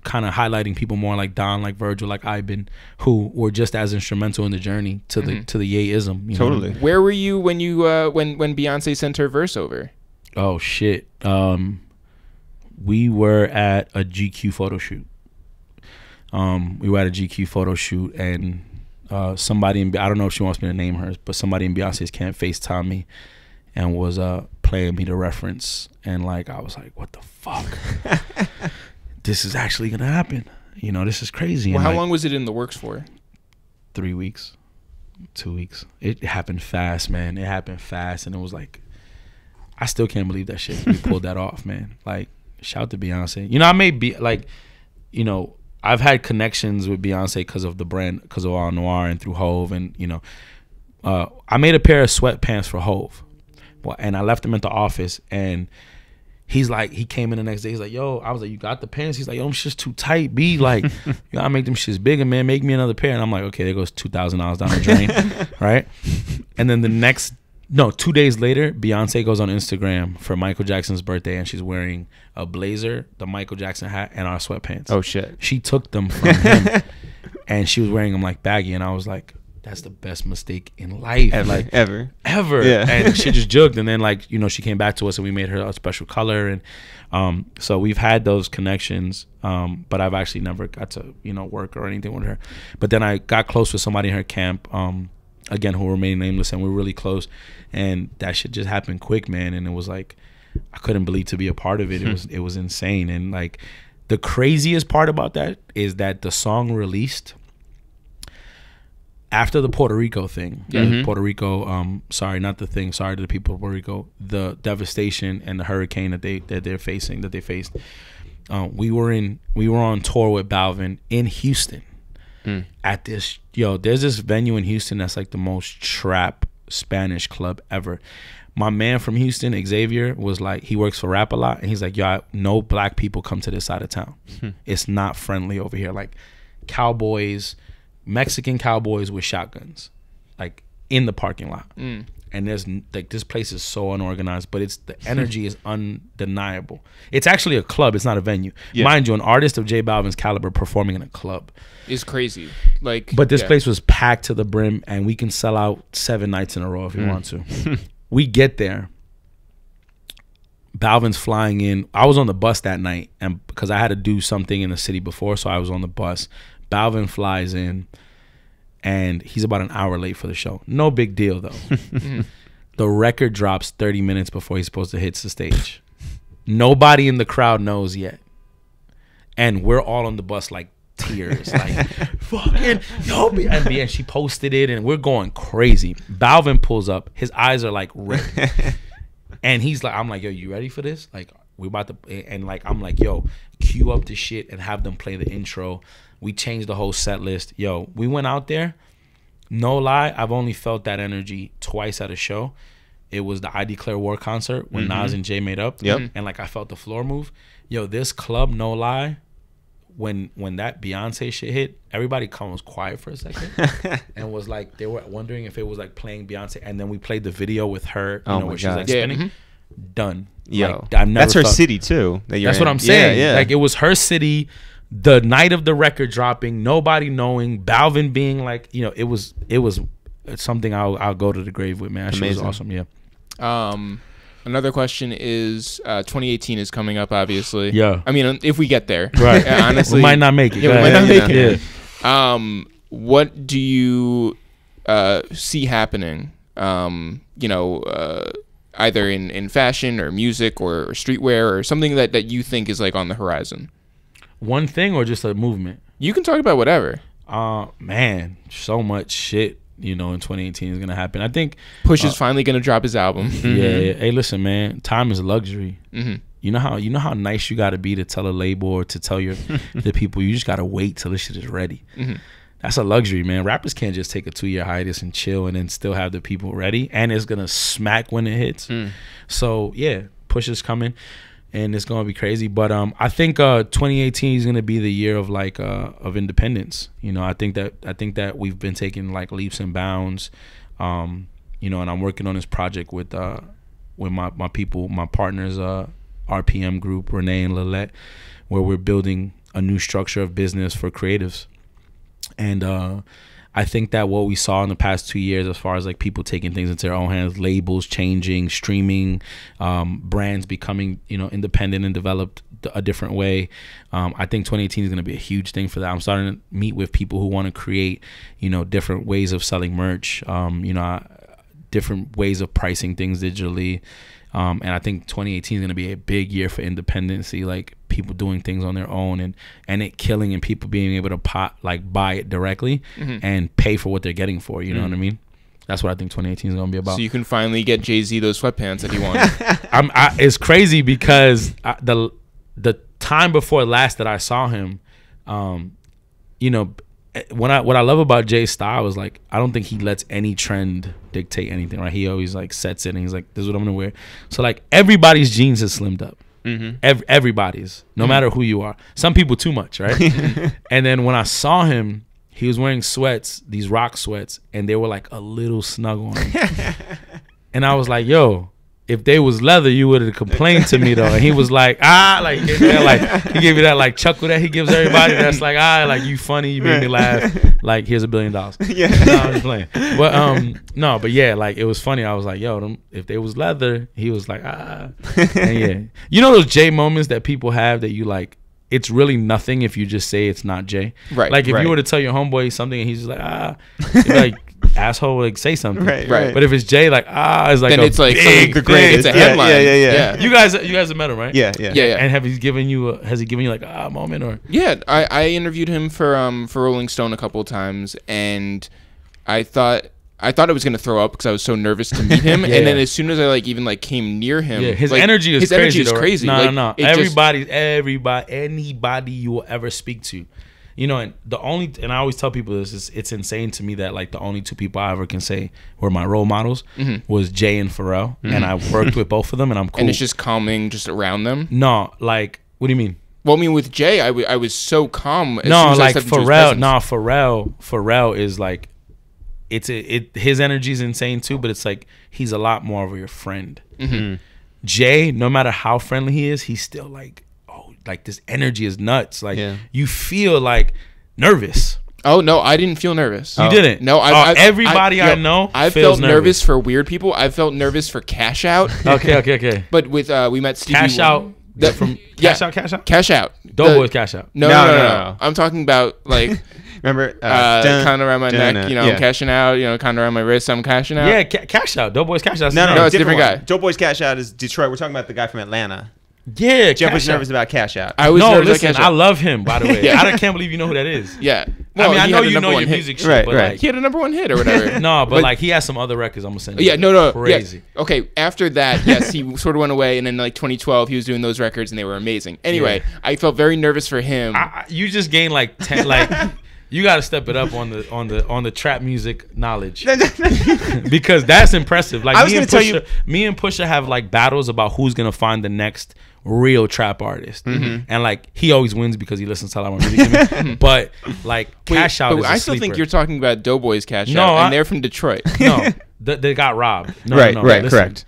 kind of highlighting people more like Don, like Virgil, like Iben, who were just as instrumental in the journey to the Ye-ism. Totally. Where were you when you when Beyonce sent her verse over? Oh shit. We were at a GQ photo shoot. And somebody in, I don't know if she wants me to name her, but somebody in Beyonce's camp FaceTimed me and was playing me the reference, and like I was like, what the fuck? This is actually gonna happen. You know, this is crazy. Well, and how like, long was it in the works for? 3 weeks, 2 weeks. It happened fast, man. It happened fast, and it was like, I still can't believe that shit. We pulled that off, man. Like, shout to Beyonce. You know, I may be like, you know, I've had connections with Beyonce because of the brand, because of All Noir and through Hove, and you know, I made a pair of sweatpants for Hove. And I left him at the office, and he's like, he came in the next day. He's like, yo, I was like, you got the pants? He's like, yo, them shit's too tight, B. Like, you gotta make them shits bigger, man. Make me another pair. And I'm like, okay, there goes $2,000 down the drain, right? And then 2 days later, Beyonce goes on Instagram for Michael Jackson's birthday, and she's wearing a blazer, the Michael Jackson hat, and our sweatpants. Oh shit! She took them from him, and she was wearing them like baggy, and I was like, that's the best mistake in life, ever. Yeah. And she just joked, and then like, you know, she came back to us and we made her a special color, and so we've had those connections, but I've actually never got to, you know, work or anything with her. But then I got close with somebody in her camp, again, who remain nameless, and we're really close, and that shit just happened quick, man. And it was like, I couldn't believe to be a part of it. It was insane. And like the craziest part about that is that the song released after the Puerto Rico thing. Puerto Rico, sorry to the people of Puerto Rico, the devastation and the hurricane that they faced. We were on tour with Balvin in Houston at this, there's this venue in Houston that's like the most trap Spanish club ever. My man from Houston, Xavier, was like, he works for Rap a lot, and he's like, yo, no black people come to this side of town. It's not friendly over here. Like Mexican cowboys with shotguns, like in the parking lot. And there's like, this place is so unorganized, but the energy is undeniable. It's actually a club. It's not a venue. Mind you, an artist of J Balvin's caliber performing in a club is crazy. Like, but this place was packed to the brim, and we can sell out 7 nights in a row if we want to. We get there. Balvin's flying in. I was on the bus that night, and because I had to do something in the city before, so I was on the bus. Balvin flies in, and he's about an hour late for the show. No big deal, though. The record drops 30 minutes before he's supposed to hit the stage. Nobody in the crowd knows yet. And we're all on the bus like tears. Like, fucking, yo. And she posted it, and we're going crazy. Balvin pulls up. His eyes are like red. And he's like, I'm like, yo, you ready for this? Like, we about to, and like, I'm like, yo, cue up the shit and have them play the intro. We changed the whole set list. Yo, we went out there. No lie, I've only felt that energy twice at a show. It was the I Declare War concert when Nas and Jay made up. Yep. And like I felt the floor move. Yo, this club, no lie, when that Beyonce shit hit, everybody was quiet for a second and was like, they were wondering if it was like playing Beyonce. And then we played the video with her, you know, where she's like spinning. Done. Yo, like, I've never that's her city too. That's what I'm saying. Yeah. Like, it was her city. The night of the record dropping, nobody knowing, Balvin being like, you know, it was something I'll go to the grave with, man. That shit was awesome. Yeah. Another question is 2018 is coming up, obviously. Yeah. I mean, if we get there, right? Honestly, we might not make it. Yeah, we might not make it. Yeah. What do you see happening? You know, either in fashion or music or streetwear or something that you think is like on the horizon. One thing or just a movement? You can talk about whatever. Man, so much shit, you know, in 2018 is gonna happen. I think Push is finally gonna drop his album. Yeah. Hey, listen, man, time is a luxury. You know how nice you gotta be to tell a label or to tell the people. You just gotta wait till this shit is ready. That's a luxury, man. Rappers can't just take a 2-year hiatus and chill and then still have the people ready, and it's gonna smack when it hits. So yeah, Push is coming. And it's gonna be crazy, but I think 2018 is gonna be the year of like of independence. You know, I think that we've been taking like leaps and bounds. You know, and I'm working on this project with my people, my partners, RPM Group, Renee and Lillette, where we're building a new structure of business for creatives. And I think that what we saw in the past 2 years, as far as like people taking things into their own hands, labels changing, streaming, brands becoming, you know, independent and developed a different way. I think 2018 is going to be a huge thing for that. I'm starting to meet with people who want to create, you know, different ways of selling merch, you know, different ways of pricing things digitally. And I think 2018 is going to be a big year for independency, like people doing things on their own and it killing and people being able to buy it directly and pay for what they're getting for, you know what I mean? That's what I think 2018 is going to be about. So you can finally get Jay-Z those sweatpants that he wanted. It's crazy because the time before last that I saw him, you know, what I love about Jay's style is like, I don't think he lets any trend dictate anything, right? He always like sets it and he's like, this is what I'm gonna wear. So like everybody's jeans is slimmed up. Everybody's, no matter who you are. Some people too much, right? And then when I saw him, he was wearing sweats, these rock sweats, and they were like a little snug on him. And I was like, yo, if they was leather, you would have complained to me though. And he was like, like he gave me that like chuckle that he gives everybody. That's like, like you funny, you made me laugh. Like, here's $1 billion. Yeah, no, I'm just playing. But no, but yeah, like it was funny. I was like, yo, if they was leather, he was like, And yeah, you know those Jay moments that people have that you like. It's really nothing if you just say it's not Jay. Right. Like if you were to tell your homeboy something and he's just like, you'd be like, asshole, like say something. Right. But if it's Jay, like it's like then it's like the greatest. It's a headline. Yeah. You guys have met him, right? Yeah. And has he given you like a moment or? Yeah, I interviewed him for Rolling Stone a couple of times, and I thought I was gonna throw up because I was so nervous to meet him, and then as soon as I like came near him, his like, energy is crazy. No, no. Anybody you will ever speak to, you know. And I always tell people this is, it's insane to me that like the only 2 people I ever can say were my role models was Jay and Pharrell, and I worked with both of them, and I'm cool. And it's just calming just around them. No, like what do you mean? Well, I mean with Jay, I was so calm. No, like Pharrell. No, Pharrell is like. His energy is insane too, but it's like he's a lot more of your friend. Jay, no matter how friendly he is, he's still like, like this energy is nuts. Like you feel like nervous. Oh no, I didn't feel nervous. You didn't? No, everybody I know I feels felt nervous for weird people. I felt nervous for Cash Out. Okay. But with we met Stevie Cash Out from Cash Out. Cash Out. Doughboy's Cash Out. No. I'm talking about like. Remember, kind of around my neck, I'm cashing out. kind of around my wrist, I'm cashing out. Yeah, Cash Out. Doughboy's Cash Out. No, it's a different guy. Doughboy's Cash Out is Detroit. We're talking about the guy from Atlanta. Yeah, Jeff was nervous about Cash Out. I was nervous listen, about Cash Out. I love him, by the way. I can't believe you know who that is. Yeah. Well, I mean, I know you know your hit. music shit, right, but right. like, He had a #1 hit or whatever. no, but like he has some other records. I'm gonna send you. Yeah, no, crazy. Yeah. Okay, after that, yes, he sort of went away, and then like 2012, he was doing those records, and they were amazing. Anyway, I felt very nervous for him. You just gained like 10, like. You got to step it up on the trap music knowledge because that's impressive. Like me and Pusha have like battles about who's gonna find the next real trap artist, and like he always wins because he listens to a lot more music. But like Cash Out, I still think you're talking about Doughboy's Cash No, Out, and they're from Detroit. No, they got robbed. No, right, listen. correct.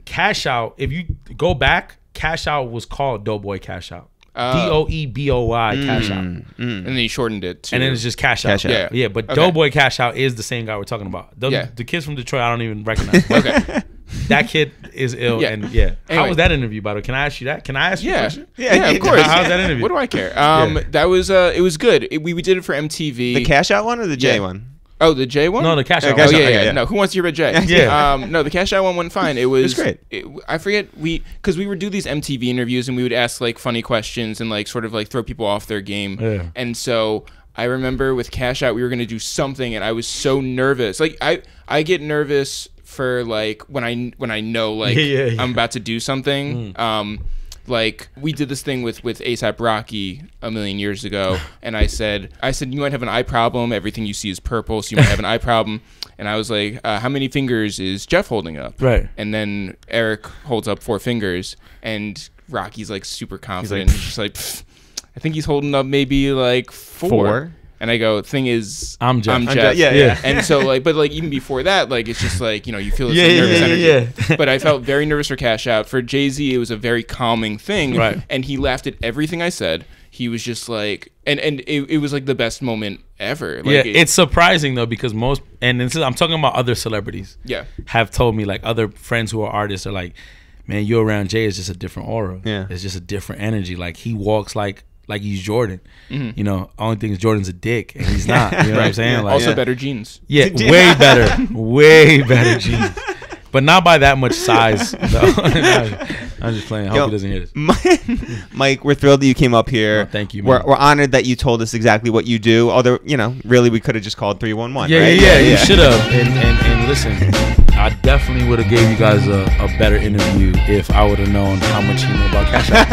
Cash Out. If you go back, Cash Out was called Doughboy Cash Out. DOEBOY Cash Out, and then he shortened it too. and then it's just Cash Out. Yeah. But Doughboy Cash Out is the same guy we're talking about. The kids from Detroit, I don't even recognize. Okay, that kid is ill, and Anyway. How was that interview, by the way? Can I ask you that? Can I ask you a question? Yeah, of course. How's that interview? What do I care? That was it was good. We did it for MTV. The Cash Out one or the J one? Oh, the J one? No, the Cash Out. Cash Out. Yeah. No, who wants to hear about J? Yeah. No, the Cash Out one went fine. It was great. I forget because we would do these MTV interviews and we would ask like funny questions and like sort of like throw people off their game. Yeah. And so I remember with Cash Out we were gonna do something and I was so nervous. Like I get nervous for like when I know like I'm about to do something. Like we did this thing with A$AP Rocky a million years ago, and I said you might have an eye problem. Everything you see is purple, so you might have an eye problem. And I was like, how many fingers is Jeff holding up? Right. And then Eric holds up 4 fingers, and Rocky's like super confident. He's just like, I think he's holding up maybe like 4. And I go, thing is, I'm Jeff. Yeah. And so like, but like even before that, like it's just like, you feel this nervous energy. But I felt very nervous for Cash Out. For Jay-Z, it was a very calming thing. Right. And he laughed at everything I said. He was just like, and it was like the best moment ever. Like, it's surprising though because I'm talking about other celebrities. Yeah. Have told me like other friends who are artists are like, man, you around Jay is just a different aura. Yeah. It's just a different energy. Like he walks like he's Jordan. Only thing is Jordan's a dick and he's not. You know what I'm saying? Yeah. Like, also better jeans. Yeah, way better. Way better jeans. But not by that much size. No. I'm just playing. I hope he doesn't hear this. Mike, we're thrilled that you came up here. Thank you, man. We're honored that you told us exactly what you do. Although, really we could have just called 311. Yeah, right? You should have. And listen, I definitely would have gave you guys a better interview if I would have known how much you know about Cash Out.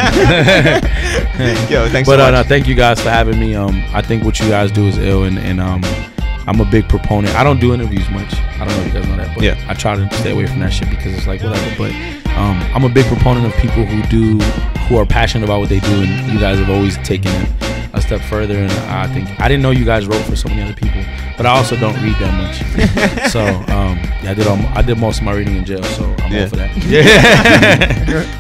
Yo, thanks so much. But thank you guys for having me. I think what you guys do is ill, and I'm a big proponent. I don't do interviews much. I don't know if you guys know that, but I try to stay away from that shit because it's like whatever. But I'm a big proponent of people who are passionate about what they do, and you guys have always taken it a step further. And I think I didn't know you guys wrote for so many other people, but I also don't read that much. So I did most of my reading in jail, so I'm all for that.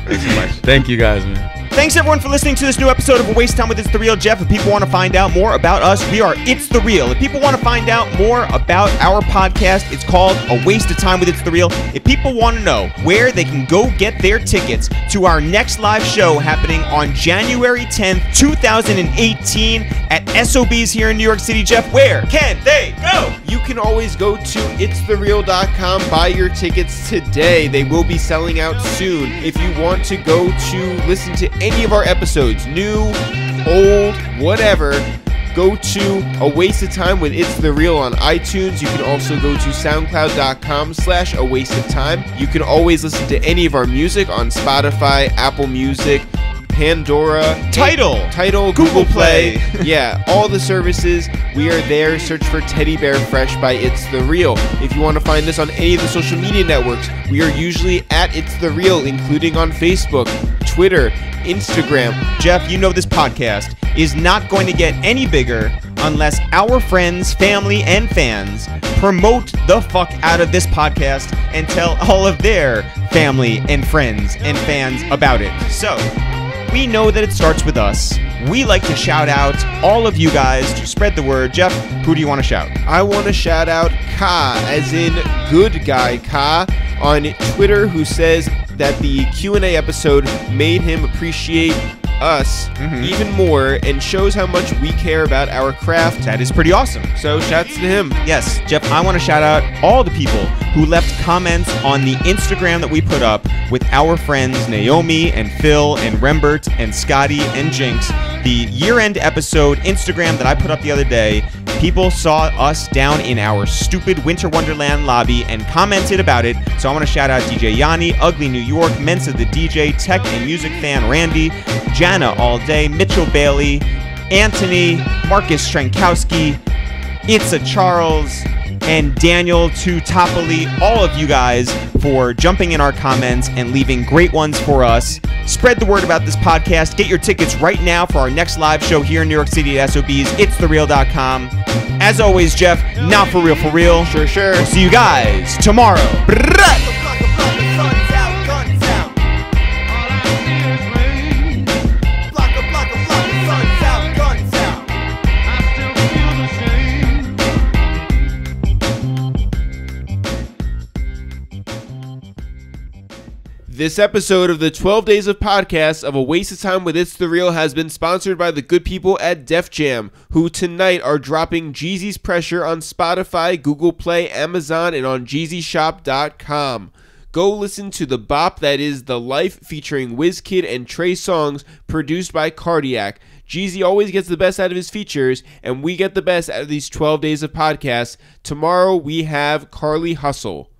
Thanks so much. Thank you guys, man. Thanks everyone for listening to this new episode of A Waste of Time with It's The Real. Jeff, if people want to find out more about us, we are It's The Real. If people want to find out more about our podcast, it's called A Waste of Time with It's The Real. If people want to know where they can go get their tickets to our next live show happening on January 10th, 2018 at SOB's here in New York City, Jeff, where can they go? You can always go to ItsTheReal.com, buy your tickets today. They will be selling out soon. If you want to go to listen to any of our episodes, new, old, whatever, go to A Waste of Time with It's The Real on iTunes. You can also go to SoundCloud.com/A Waste of Time. You can always listen to any of our music on Spotify, Apple Music, Pandora, Tidal, Google Play. Yeah, all the services. We are there. Search for Teddy Bear Fresh by It's The Real. If you want to find us on any of the social media networks, we are usually at It's The Real, including on Facebook, Twitter, Instagram. Jeff, you know this podcast is not going to get any bigger unless our friends, family, and fans promote the fuck out of this podcast and tell all of their family and friends and fans about it. So, we know that it starts with us. we like to shout out all of you guys to spread the word. Jeff, who do you want to shout? I want to shout out Ka, as in Good Guy Ka, on Twitter, who says that the Q&A episode made him appreciate us even more and shows how much we care about our craft. That is pretty awesome. So shouts to him. Yes, Jeff, I want to shout out all the people who left comments on the Instagram that we put up with our friends Naomi and Phil and Rembert and Scotty and Jinx. The year-end episode Instagram that I put up the other day, people saw us down in our stupid Winter Wonderland lobby and commented about it. So I want to shout out DJ Yanni, Ugly New York, Mensa the DJ, Tech and Music Fan Randy, Jana All Day, Mitchell Bailey, Anthony, Marcus Strankowski, It's a Charles, and Daniel Tutopoli, all of you guys for jumping in our comments and leaving great ones for us. Spread the word about this podcast. Get your tickets right now for our next live show here in New York City at SOB's. ItsTheReal.com. As always, Jeff, not for real, for real. Sure. We'll see you guys tomorrow. This episode of the 12 Days of Podcasts of A Waste of Time with It's The Real has been sponsored by the good people at Def Jam, who tonight are dropping Jeezy's Pressure on Spotify, Google Play, Amazon, and on JeezyShop.com. Go listen to the bop that is The Life featuring WizKid and Trey Songz, produced by Cardiac. Jeezy always gets the best out of his features, and we get the best out of these 12 Days of Podcasts. Tomorrow we have Carly Hustle.